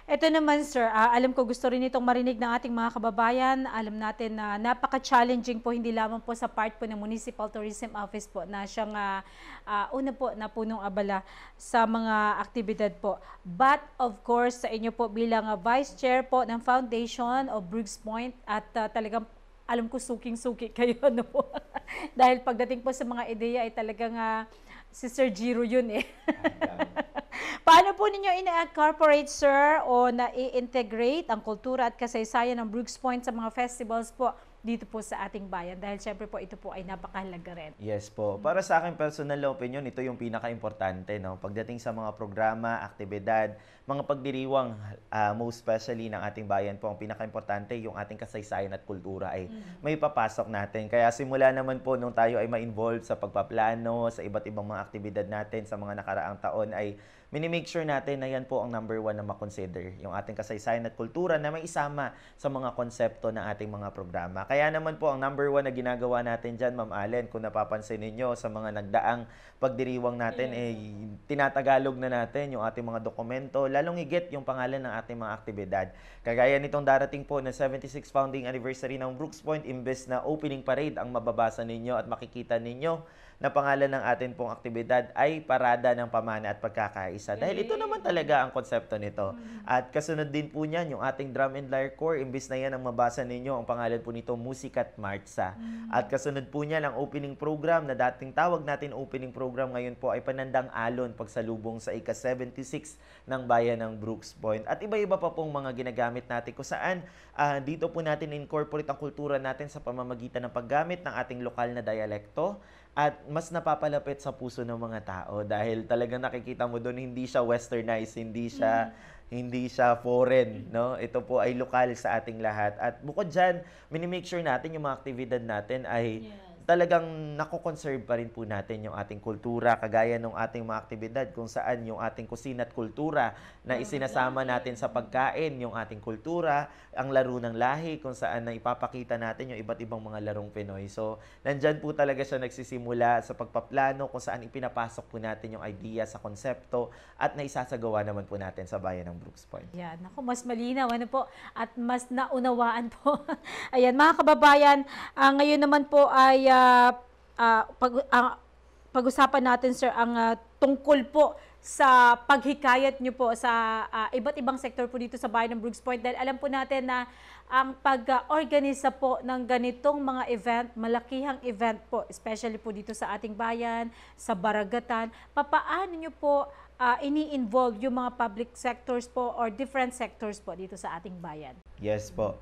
Ito naman, sir, alam ko gusto rin itong marinig ng ating mga kababayan. Alam natin na napaka-challenging po, hindi lamang po sa part po ng Municipal Tourism Office po na siyang una po na punong abala sa mga aktibidad po. But of course, sa inyo po bilang Vice Chair po ng Foundation of Brooks Point at talagang alam ko suking-suki kayo, ano po. Dahil pagdating po sa mga ideya ay talagang si Sir Giro yun eh. Paano po ninyo ina-incorporate, sir, o na-i-integrate ang kultura at kasaysayan ng Brooks Point sa mga festivals po dito po sa ating bayan? Dahil syempre po ito po ay napakahalaga rin. Yes po. Para sa akin personal na opinion, ito yung pinaka-importante, no? Pagdating sa mga programa, aktibidad, mga pagdiriwang, most especially ng ating bayan po, ang pinaka-importante yung ating kasaysayan at kultura ay may papasok natin. Kaya simula naman po nung tayo ay ma-involve sa pagpaplano, sa iba't ibang mga aktibidad natin sa mga nakaraang taon ay minimake sure natin na yan po ang number one na makonsider, yung ating kasaysayan at kultura na may isama sa mga konsepto ng ating mga programa. Kaya naman po ang number one na ginagawa natin dyan, Ma'am Allen, kung napapansin ninyo sa mga nagdaang pagdiriwang natin, tinatagalog na natin yung ating mga dokumento, lalong higit yung pangalan ng ating mga aktibidad. Kagaya nitong darating po na 76th founding anniversary ng Brooks Point, imbes na opening parade ang mababasa ninyo at makikita ninyo na pangalan ng atin pong aktibidad ay Parada ng Pamana at Pagkakaisa. Dahil ito naman talaga ang konsepto nito. At kasunod din po niyan, yung ating Drum and Lyre Corps, imbis na yan ang mabasa ninyo, ang pangalan po nito, Musikat Martsa. At kasunod po niyan, ang opening program na dating tawag natin opening program ngayon po ay Panandang Alon, pagsalubong sa ika-76 ng bayan ng Brooks Point. At iba-iba pa pong mga ginagamit natin kung saan dito po natin incorporate ang kultura natin sa pamamagitan ng paggamit ng ating lokal na dialekto. At mas napapalapit sa puso ng mga tao dahil talagang nakikita mo doon hindi siya westernized, hindi siya foreign, no? Ito po ay lokal sa ating lahat. At bukod diyan, minimake sure natin yung mga aktibidad natin ay talagang nako-conserve pa rin po natin yung ating kultura, kagaya ng ating mga aktibidad kung saan yung ating kusina at kultura na isinasama natin sa pagkain, yung ating kultura, ang laro ng lahi kung saan na ipapakita natin yung iba't ibang mga larong Pinoy. So, nandyan po talaga siya nagsisimula sa pagpaplano kung saan ipinapasok po natin yung idea sa konsepto at naisasagawa naman po natin sa bayan ng Brooks Point. Yan, ako mas malinaw ano po at mas naunawaan po. Ayan, mga kababayan, ngayon naman po ay pag-usapan natin, sir, ang tungkol po sa paghikayat nyo po sa iba't ibang sektor po dito sa bayan ng Brooks Point. Dahil alam po natin na ang pag-organisa po ng ganitong mga event, malakihang event po, especially po dito sa ating bayan, sa Baragatan, papaano nyo po ini-involve yung mga public sectors po or different sectors po dito sa ating bayan? Yes po.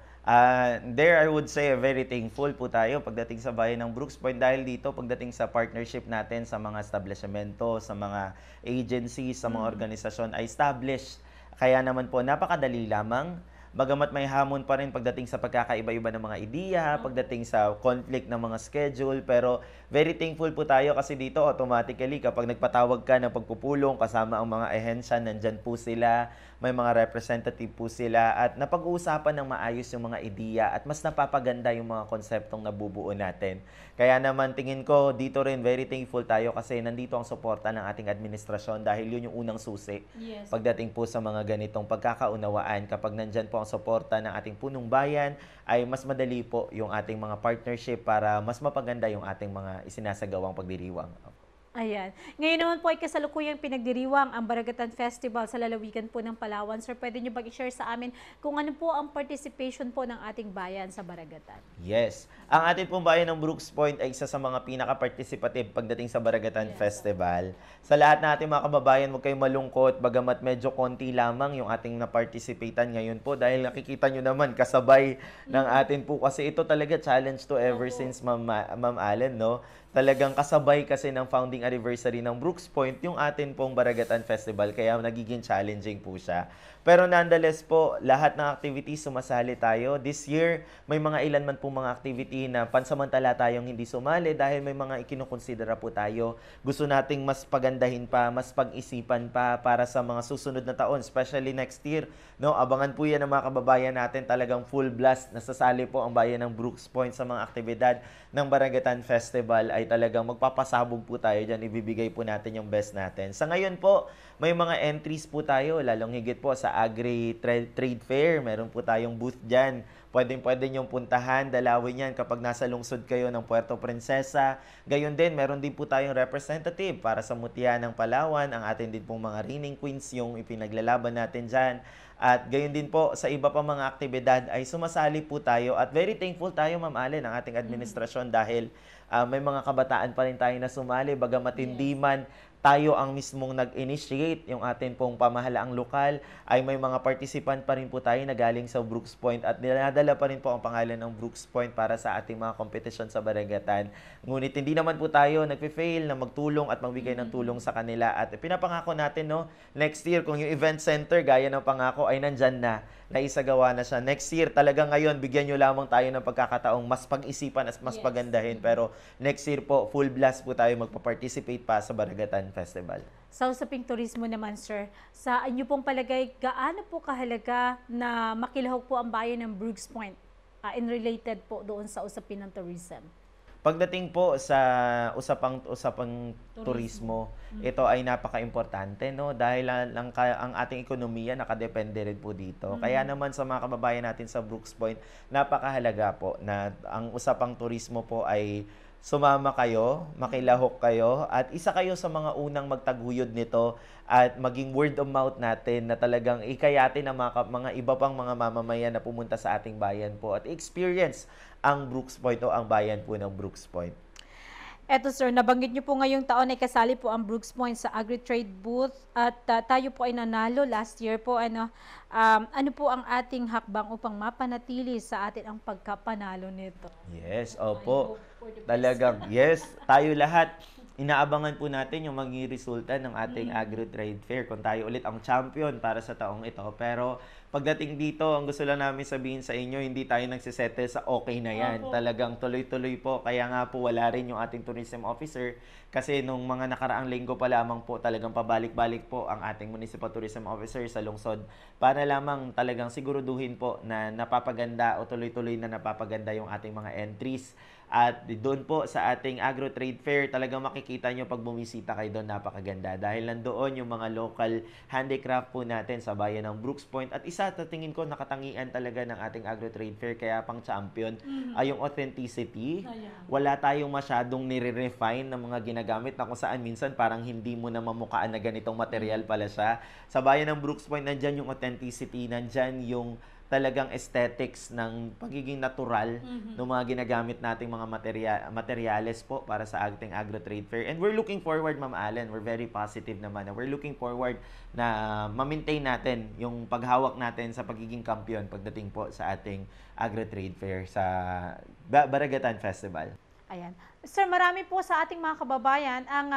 There I would say very thankful po tayo pagdating sa bayan ng Brooks Point dahil dito pagdating sa partnership natin sa mga establishmento, sa mga agencies, sa mga organisasyon ay established. Kaya naman po napakadali lamang. Bagamat may hamon pa rin pagdating sa pagkakaiba-iba ng mga ideya, pagdating sa conflict ng mga schedule, pero very thankful po tayo kasi dito automatically kapag nagpatawag ka ng pagpupulong kasama ang mga ehensya, nandyan po sila, may mga representative po sila at napag-uusapan ng maayos yung mga ideya at mas napapaganda yung mga konseptong nabubuo natin. Kaya naman tingin ko dito rin very thankful tayo kasi nandito ang suporta ng ating administrasyon dahil yun yung unang susi pagdating po sa mga ganitong pagkakaunawaan. Kapag nandyan po ang suporta ng ating punong bayan ay mas madali po yung ating mga partnership para mas mapaganda yung ating mga isinasagawang pagdiriwang. Ayan. Ngayon naman po ay kasalukuyang pinagdiriwang ang Baragatan Festival sa lalawigan po ng Palawan. Sir, pwede nyo i-share sa amin kung ano po ang participation po ng ating bayan sa Baragatan? Yes. Ang ating pong bayan ng Brooks Point ay isa sa mga pinaka-participative pagdating sa Baragatan Festival. Sa lahat ng ating mga kababayan, huwag kayong malungkot, bagamat medyo konti lamang yung ating na-participatan ngayon po dahil nakikita nyo naman kasabay ng atin po kasi ito talaga challenge to ever since Ma'am Allen, no? Talagang kasabay kasi ng founding anniversary ng Brooks Point yung atin pong Baragatan Festival kaya nagiging challenging po siya. Pero nonetheless po, lahat ng activities sumasali tayo. This year, may mga ilan man pong mga activity na pansamantala tayong hindi sumali dahil may mga ikinukonsidera po tayo. Gusto nating mas pagandahin pa, mas pag-isipan pa para sa mga susunod na taon, especially next year. No, abangan po yan ng mga kababayan natin, talagang full blast. Nasasali po ang bayan ng Brooks Point sa mga aktibidad ng Baragatan Festival ay talagang magpapasabog po tayo dyan. Ibibigay po natin yung best natin. Sa ngayon po, may mga entries po tayo, lalong higit po sa Agri-Trade Fair. Meron po tayong booth dyan. Pwede niyong puntahan, dalawin yan kapag nasa lungsod kayo ng Puerto Princesa. Gayon din, meron din po tayong representative para sa Mutya ng Palawan. Ang atin din pong mga reigning queens yung ipinaglalaban natin dyan. At gayon din po, sa iba pa mga aktibidad ay sumasali po tayo. At very thankful tayo, Ma'am Allen, ang ating administrasyon dahil may mga kabataan pa rin tayo na sumali. Bagamat hindi man tayo ang mismong nag-initiate, yung atin pong pamahalaang lokal, ay may mga participant pa rin po tayo na galing sa Brooks Point at dinadala pa rin po ang pangalan ng Brooks Point para sa ating mga kompetisyon sa Baragatan. Ngunit hindi naman po tayo nagpe-fail na magtulong at magbigay ng tulong sa kanila at pinapangako natin, no, next year kung yung event center gaya ng pangako ay nandyan na, naisagawa na siya. Next year, talaga ngayon, bigyan nyo lamang tayo ng pagkakataong mas pag-isipan at mas pagandahin. Pero next year po, full blast po tayo magpa-participate pa sa Baragatan Festival. Sa usaping turismo naman, sir, sa inyo pong palagay, gaano po kahalaga na makilahok po ang bayan ng Brooks Point in related po doon sa usapin ng tourism? Pagdating po sa usapang turismo, ito ay napaka-importante, no? Dahil ang ating ekonomiya nakadepende rin po dito. Kaya naman sa mga kababayan natin sa Brooks Point, napakahalaga po na ang usapang turismo po ay sumama kayo, makilahok kayo, at isa kayo sa mga unang magtaguyod nito at maging word of mouth natin na talagang ikayatin ng mga iba pang mga mamamayan na pumunta sa ating bayan po at experience ang Brooks Point o ang bayan po ng Brooks Point. Eto sir, nabanggit niyo po ngayong taon ay kasali po ang Brooks Point sa Agri-Trade Booth at tayo po ay nanalo last year po. Ano po ang ating hakbang upang mapanatili sa atin ang pagkapanalo nito? Yes, opo. Talagang, yes, tayo lahat. Inaabangan po natin yung maging resulta ng ating Agri-Trade Fair kung tayo ulit ang champion para sa taong ito. Pero pagdating dito, ang gusto lang namin sabihin sa inyo, hindi tayo nagsisettle sa okay na yan. Talagang tuloy-tuloy po. Kaya nga po wala rin yung ating tourism officer kasi nung mga nakaraang linggo pa lamang po talagang pabalik-balik po ang ating municipal tourism officer sa lungsod para lamang talagang siguruduhin po na napapaganda o tuloy-tuloy na napapaganda yung ating mga entries. At doon po sa ating Agro Trade Fair, talagang makikita nyo pag bumisita kayo doon, napakaganda. Dahil nandoon yung mga local handicraft po natin sa bayan ng Brooks Point. At isa, tingin ko, nakatangian talaga ng ating Agro Trade Fair, kaya pang champion, ay yung authenticity. Wala tayong masyadong nire-refine ng mga ginagamit na kung saan minsan parang hindi mo na mamukaan na ganitong material pala siya. Sa bayan ng Brooks Point, nandyan yung authenticity, nandyan yung talagang aesthetics ng pagiging natural ng mga ginagamit nating mga materyales po para sa ating Agro Trade Fair. And we're looking forward, Ma'am Allen, we're very positive naman. We're looking forward na ma-maintain natin yung paghawak natin sa pagiging kampiyon pagdating po sa ating Agro Trade Fair sa Baragatan Festival. Ayan. Sir, marami po sa ating mga kababayan ang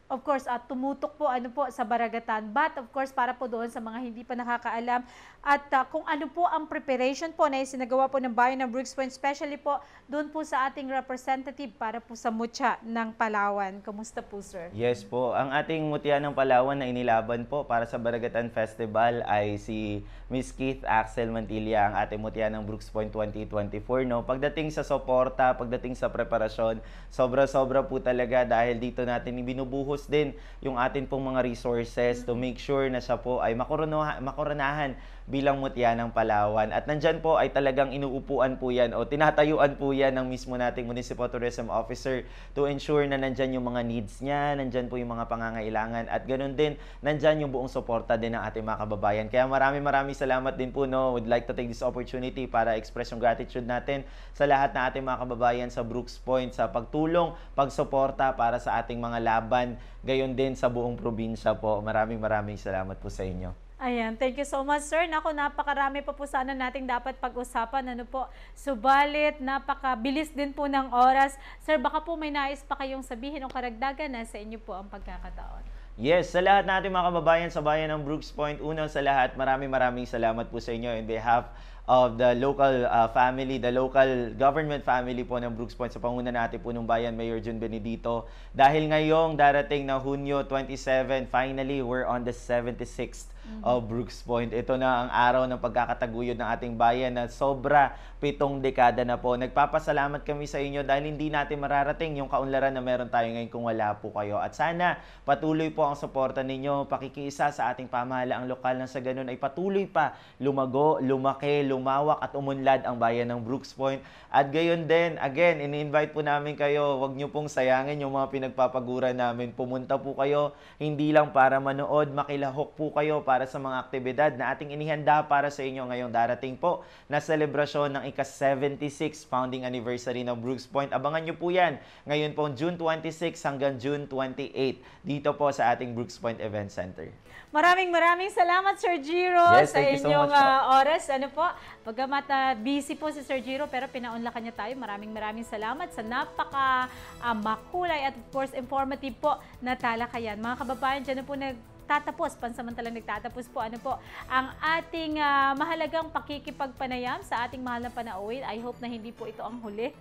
of course, tumutok po sa Baragatan. But of course, para po doon sa mga hindi pa nakakaalam at kung ano po ang preparation po na isinagawa po ng bayan ng Brooks Point, especially po doon po sa ating representative para po sa Mutya ng Palawan. Kamusta po, sir? Yes po. Ang ating Mutya ng Palawan na inilaban po para sa Baragatan Festival ay si Miss Keith Axel Mantilla, ang ating Mutya ng Brooks Point 2024. No? Pagdating sa suporta, pagdating sa preparasyon, sobra-sobra po talaga dahil dito natin binubuhos din yung atin pong mga resources to make sure na siya po ay makoronahan bilang Mutya ng Palawan. At nandyan po ay talagang inuupuan po yan o tinatayuan po yan ng mismo nating Municipal Tourism Officer to ensure na nandyan yung mga needs niya, nandyan po yung mga pangangailangan at ganun din, nandyan yung buong suporta din ng ating mga kababayan. Kaya maraming salamat din po. Would like to take this opportunity para express yung gratitude natin sa lahat ng ating mga kababayan sa Brooks Point sa pagtulong, pagsuporta para sa ating mga laban, gayon din sa buong probinsya po. Maraming salamat po sa inyo. Ayan, thank you so much, sir. Naku, napakarami pa po sana nating dapat pag-usapan. Subalit, napakabilis din po ng oras. Sir, baka po may nais pa kayong sabihin o karagdagan na sa inyo po ang pagkakataon. Yes, sa lahat natin mga kababayan sa bayan ng Brooks Point, unang sa lahat, maraming salamat po sa inyo in behalf of the local family, the local government family po ng Brooks Point sa panguna natin po ng bayan, Mayor Jun Benedito. Dahil ngayong darating na Hunyo 27, finally, we're on the 76th of Brooks Point. Ito na ang araw ng pagkakataguyod ng ating bayan na sobra 7 dekada na po. Nagpapasalamat kami sa inyo dahil hindi natin mararating yung kaunlaran na meron tayo ngayon kung wala po kayo. At sana patuloy po ang suporta ninyo, pakikiisa sa ating pamahalaang lokal na sa ganun ay patuloy pa lumago, lumaki, lumawak at umunlad ang bayan ng Brooks Point. At gayon din, again, ini-invite po namin kayo, wag nyo pong sayangin yung mga pinagpapagura namin. Pumunta po kayo, hindi lang para manood, makilahok po kayo para sa mga aktibidad na ating inihanda para sa inyo ngayong darating po na selebrasyon ng ika-76 founding anniversary ng Brooks Point. Abangan nyo po yan ngayon po June 26 hanggang June 28 dito po sa ating Brooks Point Event Center. Maraming salamat, Sir Giro, sa inyong oras. Bagamat busy po si Sir Giro, pero pinaunlakan niya tayo. Maraming salamat sa napaka-makulay at of course informative po na talakayan. Mga kababayan, dyan na po pansamantalang nagtatapos po ang ating mahalagang pakikipagpanayam sa ating mahal na panauhin. I hope na hindi po ito ang huli.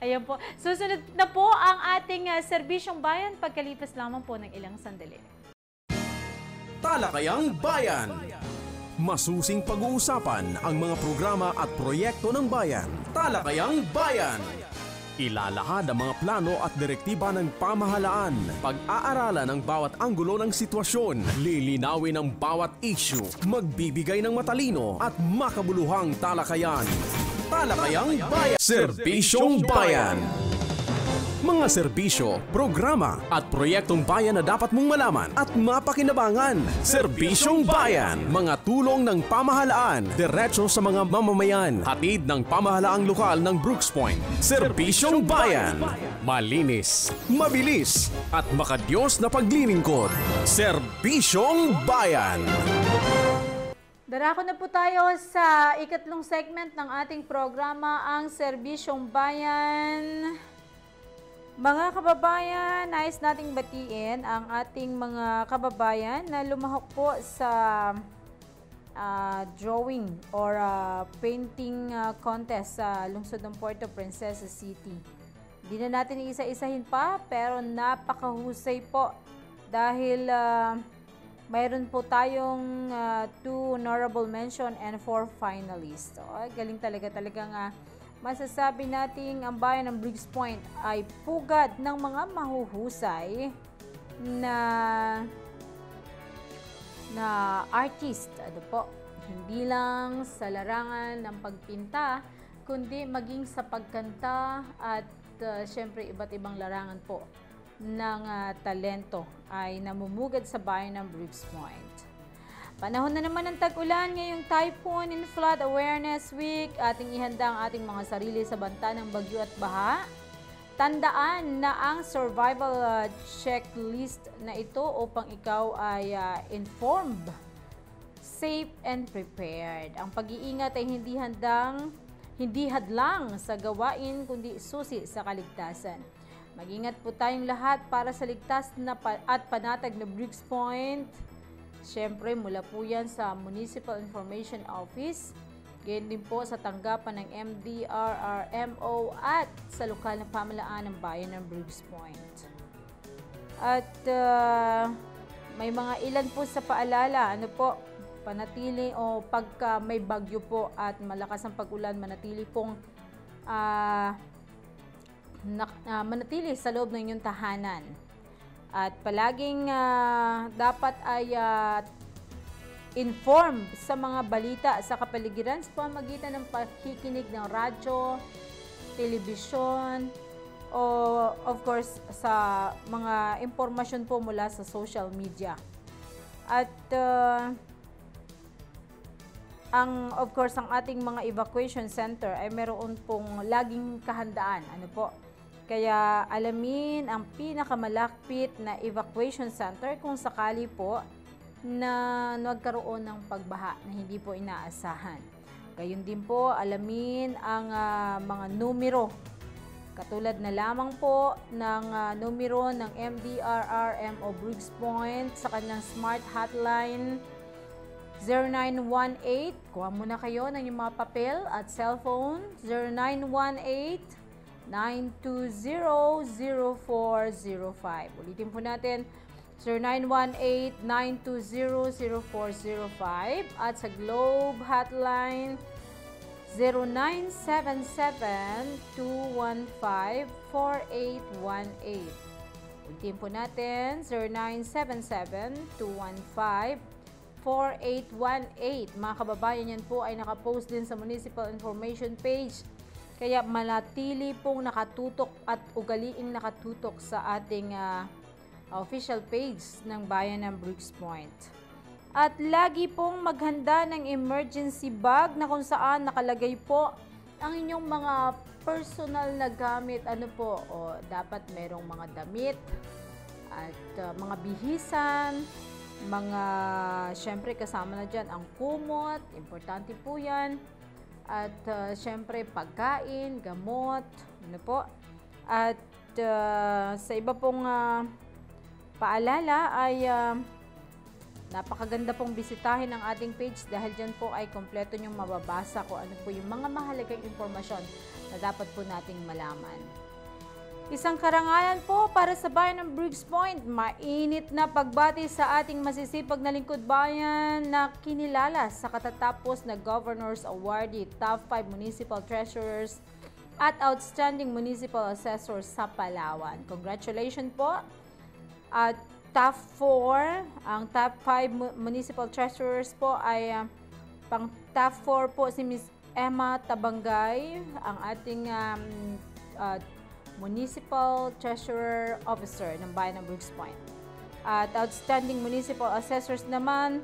Ayan po. Susunod na po ang ating serbisyong bayan pagkalipas lamang po ng ilang sandali. Talakayang Bayan. Masusing pag-uusapan ang mga programa at proyekto ng bayan. Talakayang Bayan. Ilalahad ang mga plano at direktiba ng pamahalaan. Pag-aaralan ang bawat anggulo ng sitwasyon. Lilinawin ang bawat issue. Magbibigay ng matalino at makabuluhang talakayan. Talakayang Bayan. Serbisyong Bayan. Mga serbisyo, programa at proyektong bayan na dapat mong malaman at mapakinabangan. Serbisyong Bayan. Mga tulong ng pamahalaan, diretso sa mga mamamayan. Hatid ng pamahalaang lokal ng Brooks Point. Serbisyong Bayan. Malinis, mabilis at makadiyos na paglilingkod. Serbisyong Bayan. Darako na po tayo sa ikatlong segment ng ating programa, ang Serbisyong Bayan. Mga kababayan, nais nating batiin ang ating mga kababayan na lumahok po sa drawing or painting contest sa lungsod ng Puerto Princesa City. Hindi na natin isa-isahin pa, pero napakahusay po dahil mayroon po tayong 2 honorable mention and 4 finalists. So, galing talagang masasabi nating ang bayan ng Briggs Point ay pugad ng mga mahuhusay na artist. Ano po? Hindi lang sa larangan ng pagpinta, kundi maging sa pagkanta at syempre iba't ibang larangan po ng talento ay namumugad sa bayan ng Briggs Point. Panahon na naman ng tag-ulan ngayong Typhoon and Flood Awareness Week. Ating ihanda ang ating mga sarili sa banta ng bagyo at baha. Tandaan na ang survival checklist na ito upang ikaw ay informed, safe and prepared. Ang pag-iingat ay hindi hadlang sa gawain kundi susi sa kaligtasan. Mag-ingat po tayong lahat para sa ligtas at panatag na Briggs Point. Siyempre, mula po yan sa Municipal Information Office, gayon din po sa tanggapan ng MDRRMO at sa lokal na pamahalaan ng bayan ng Briggs Point. At may mga ilan po sa paalala, panatili o pagka may bagyo po at malakas ang pag-ulan, manatili pong manatili sa loob ng inyong tahanan. At palaging dapat ay informed sa mga balita sa kapaligiran sa pamamagitan ng pakikinig ng radyo, telebisyon, o of course sa mga impormasyon po mula sa social media. At of course ang ating mga evacuation center ay meron pong laging kahandaan. Kaya alamin ang pinakamalapit na evacuation center kung sakali po na nagkaroon ng pagbaha na hindi po inaasahan. Gayon din po alamin ang mga numero. Katulad na lamang po ng numero ng MDRRMO Briggs Point sa kanyang smart hotline 0918. Kuha muna kayo ng inyong mga papel at cellphone 0918-920-0405. Ulitin po natin 0918-920-0405 at sa Globe Hotline 0977-215-4818. Ulitin po natin 0977-215-4818. Mga kababayan, yan po ay nakapost din sa Municipal Information page. Kaya manatili pong nakatutok at ugaliing nakatutok sa ating official page ng bayan ng Briggs Point. At lagi pong maghanda ng emergency bag na kung saan nakalagay po ang inyong mga personal na gamit. Dapat merong mga damit at mga bihisan, syempre kasama na dyan ang kumot, importante po yan. At syempre pagkain, gamot, At sa iba pong paalala ay napakaganda pong bisitahin ang ating page dahil dyan po ay kompleto nyong mababasa kung ano po yung mga mahalagang impormasyon na dapat po nating malaman. Isang karangalan po para sa bayan ng Briggs Point, mainit na pagbati sa ating masisipag na lingkod bayan na kinilala sa katatapos na Governor's Awardee, Top 5 Municipal Treasurers at Outstanding Municipal Assessors sa Palawan. Congratulations po! At Top 4, ang Top 5 Municipal Treasurers po ay pang Top 4 po si Ms. Emma Tabangay, ang ating Municipal Treasurer Officer ng bayan ng Briggs Point. At Outstanding Municipal Assessors naman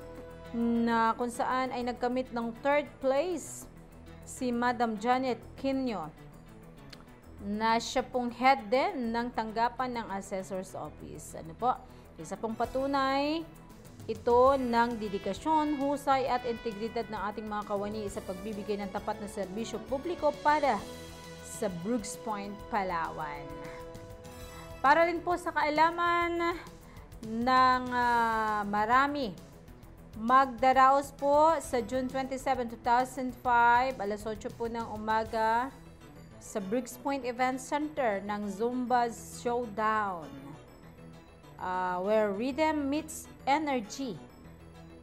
na kung saan ay nagkamit ng 3rd place si Madam Janet Quino na siya pong head din ng tanggapan ng Assessor's Office. Isa pong patunay ito ng dedikasyon, husay at integridad ng ating mga kawani sa pagbibigay ng tapat na serbisyo publiko para sa Briggs Point, Palawan. Para rin po sa kaalaman ng marami, magdaraos po sa June 27, 2005, alas 8 po ng umaga sa Briggs Point Event Center ng Zumba Showdown, where rhythm meets energy.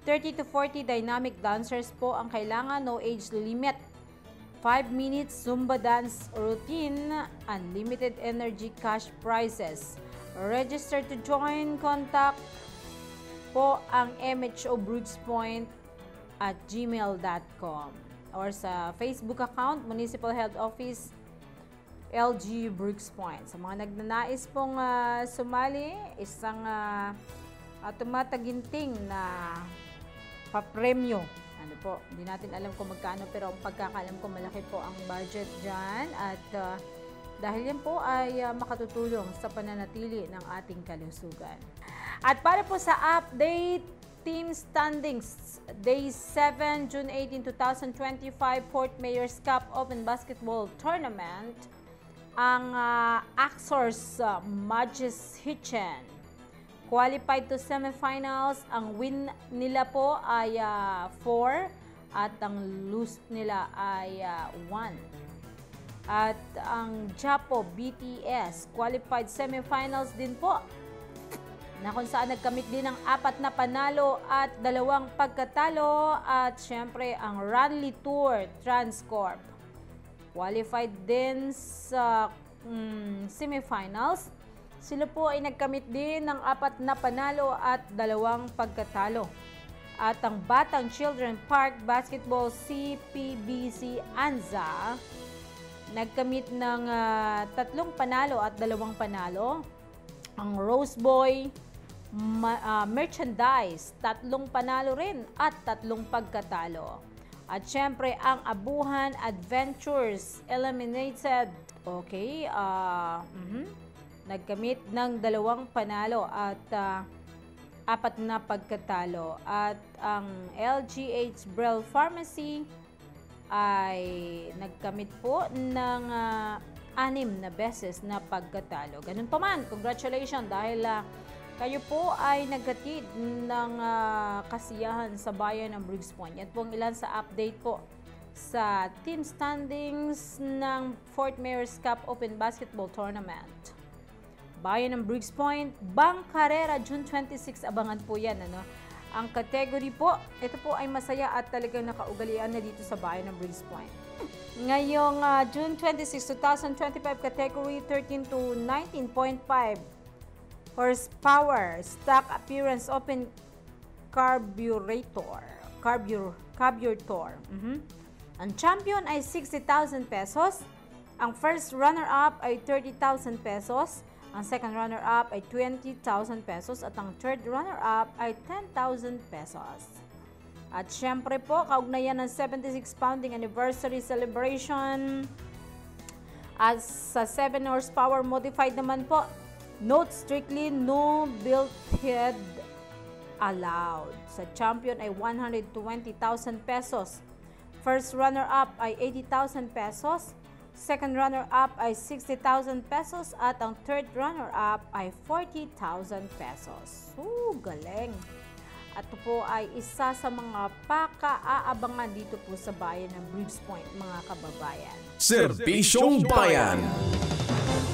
30 to 40 dynamic dancers po ang kailangan, no age limit. 5 minutes Zumba dance routine, unlimited energy cash prizes. Register to join, contact po ang MHO Brooks Point at gmail.com or sa Facebook account, Municipal Health Office, LG Brooks Point. Sa mga nagnanais pong sumali, isang tumataginting na papremyo. Ano po, hindi natin alam kung magkano, pero ang pagkakalam ko malaki po ang budget dyan. At dahil yan po ay makatutulong sa pananatili ng ating kalusugan. At para po sa update, team standings, Day 7, June 18, 2025, Fort Mayor's Cup Open Basketball Tournament. Ang Axors Magis Hitchen qualified to semifinals. Ang win nila po ay 4 at ang lose nila ay 1. At ang Japo BTS qualified semifinals din po, na kung saan nagkamit din ng 4 na panalo at 2 pagkatalo. At syempre ang Runly Tour Transcorp qualified din sa semifinals. Sila po ay nagkamit din ng 4 na panalo at 2 pagkatalo. At ang Batang Children Park Basketball CPBC Anza nagkamit ng 3 panalo at 2 panalo. Ang Rose Boy Merchandise, 3 panalo rin at 3 pagkatalo. At syempre, ang Abuhan Adventures Eliminated, nagkamit ng 2 panalo at 4 na pagkatalo. At ang LGH Brel Pharmacy ay nagkamit po ng 6 na beses na pagkatalo. Ganun pa man, congratulations dahil kayo po ay naghatid ng kasiyahan sa bayan ng Brooks Point. Yan po ang ilan sa update po sa team standings ng Fort Mayor's Cup Open Basketball Tournament. Bayan ng Brooks Point, Bangkarera, June 26, abangan po yan. Ano? Ang category po, ito po ay masaya at talagang nakaugalian na dito sa bayan ng Brooks Point. Ngayong June 26, 2025, category 13 to 19.5 horsepower, stock appearance, open carburetor. Ang champion ay 60,000 pesos. Ang first runner-up ay 30,000 pesos. Ang second runner-up ay 20,000 pesos. At ang third runner-up ay 10,000 pesos. At syempre po, kaugnayan ng 76 pounding anniversary celebration. At sa 7 horsepower modified naman po, note strictly no built head allowed. Sa champion ay 120,000 pesos. First runner-up ay 80,000 pesos. Second runner-up ay 60,000 pesos. At ang third runner-up ay 40,000 pesos. Galing! At ito po ay isa sa mga paka-aabangan dito po sa bayan ng Brooks Point, mga kababayan. Serbisyong Bayan.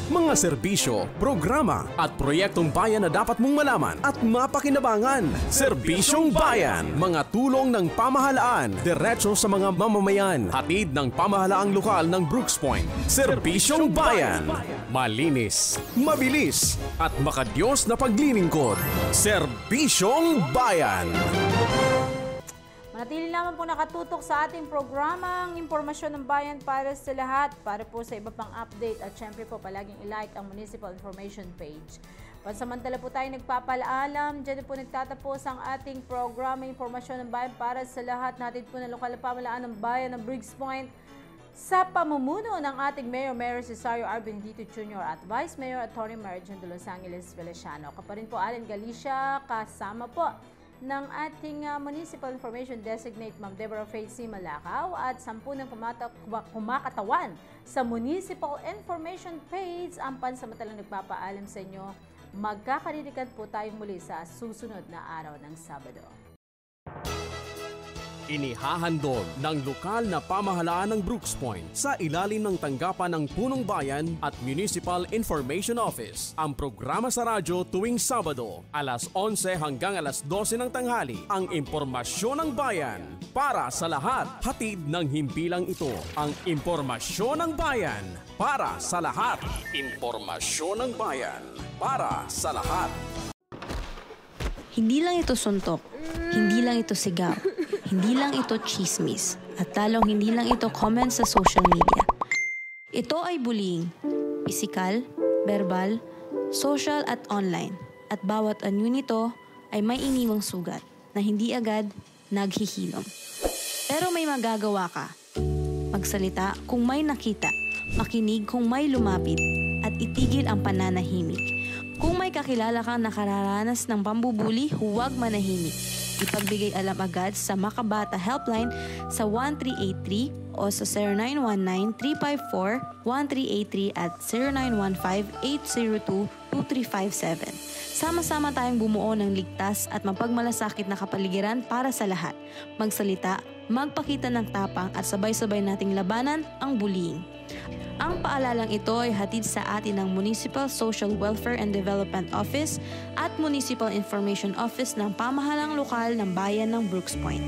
Mga serbisyo, programa at proyektong bayan na dapat mong malaman at mapakinabangan. Serbisyong Bayan. Mga tulong ng pamahalaan, diretso sa mga mamamayan. Hatid ng pamahalaang lokal ng Brooks Point. Serbisyong Bayan. Malinis, mabilis at makadiyos na paglilingkod. Serbisyong Bayan. Manatili naman po nakatutok sa ating programang Impormasyon ng Bayan para sa lahat. Para po sa iba pang update at syempre po palaging i-like ang Municipal Information page. Pansamantala po tayo nagpapaalam. Diyan po nagtatapos ang ating programang Impormasyon ng Bayan para sa lahat. Natin po ng lokal na pamahalaan ng bayan ng Brooks Point sa pamumuno ng ating Mayor Cesario R. Benedito Jr. at Vice Mayor Atty. Marijan de Los Angeles Feliciano. Kaparin po Allen Galicia, kasama po ng ating Municipal Information Designate Ma'am Deborah Faith C. Malakaw at 10 ng kumakatawan sa Municipal Information page. Ang pansamantalang nagpapaalam sa inyo, magkakarinikan po tayo muli sa susunod na araw ng Sabado. Inihahandog ng lokal na pamahalaan ng Brooks Point sa ilalim ng tanggapan ng Punong Bayan at Municipal Information Office. Ang programa sa radyo tuwing Sabado, alas 11 hanggang alas 12 ng tanghali. Ang impormasyon ng bayan para sa lahat. Hatid ng himpilang ito. Ang impormasyon ng bayan para sa lahat. Impormasyon ng bayan para sa lahat. Hindi lang ito suntok, hindi lang ito sigaw, hindi lang ito chismis, at talong hindi lang ito comments sa social media. Ito ay bullying, pisikal, verbal, social at online, at bawat anyo nito ay may iniwang sugat na hindi agad naghihilom. Pero may magagawa ka. Magsalita kung may nakita, makinig kung may lumapit, at itigil ang pananahimik. Kung may kakilala kang nakararanas ng pambubuli, huwag manahimik. Ipagbigay alam agad sa Makabata Helpline sa 1383 o sa 0919-354-1383 at 0915-802-2357. Sama-sama tayong bumuo ng ligtas at mapagmalasakit na kapaligiran para sa lahat. Magsalita, magpakita ng tapang at sabay-sabay nating labanan ang bullying. Ang paalalang ito ay hatid sa atin ng Municipal Social Welfare and Development Office at Municipal Information Office ng pamahalang lokal ng bayan ng Brooks Point.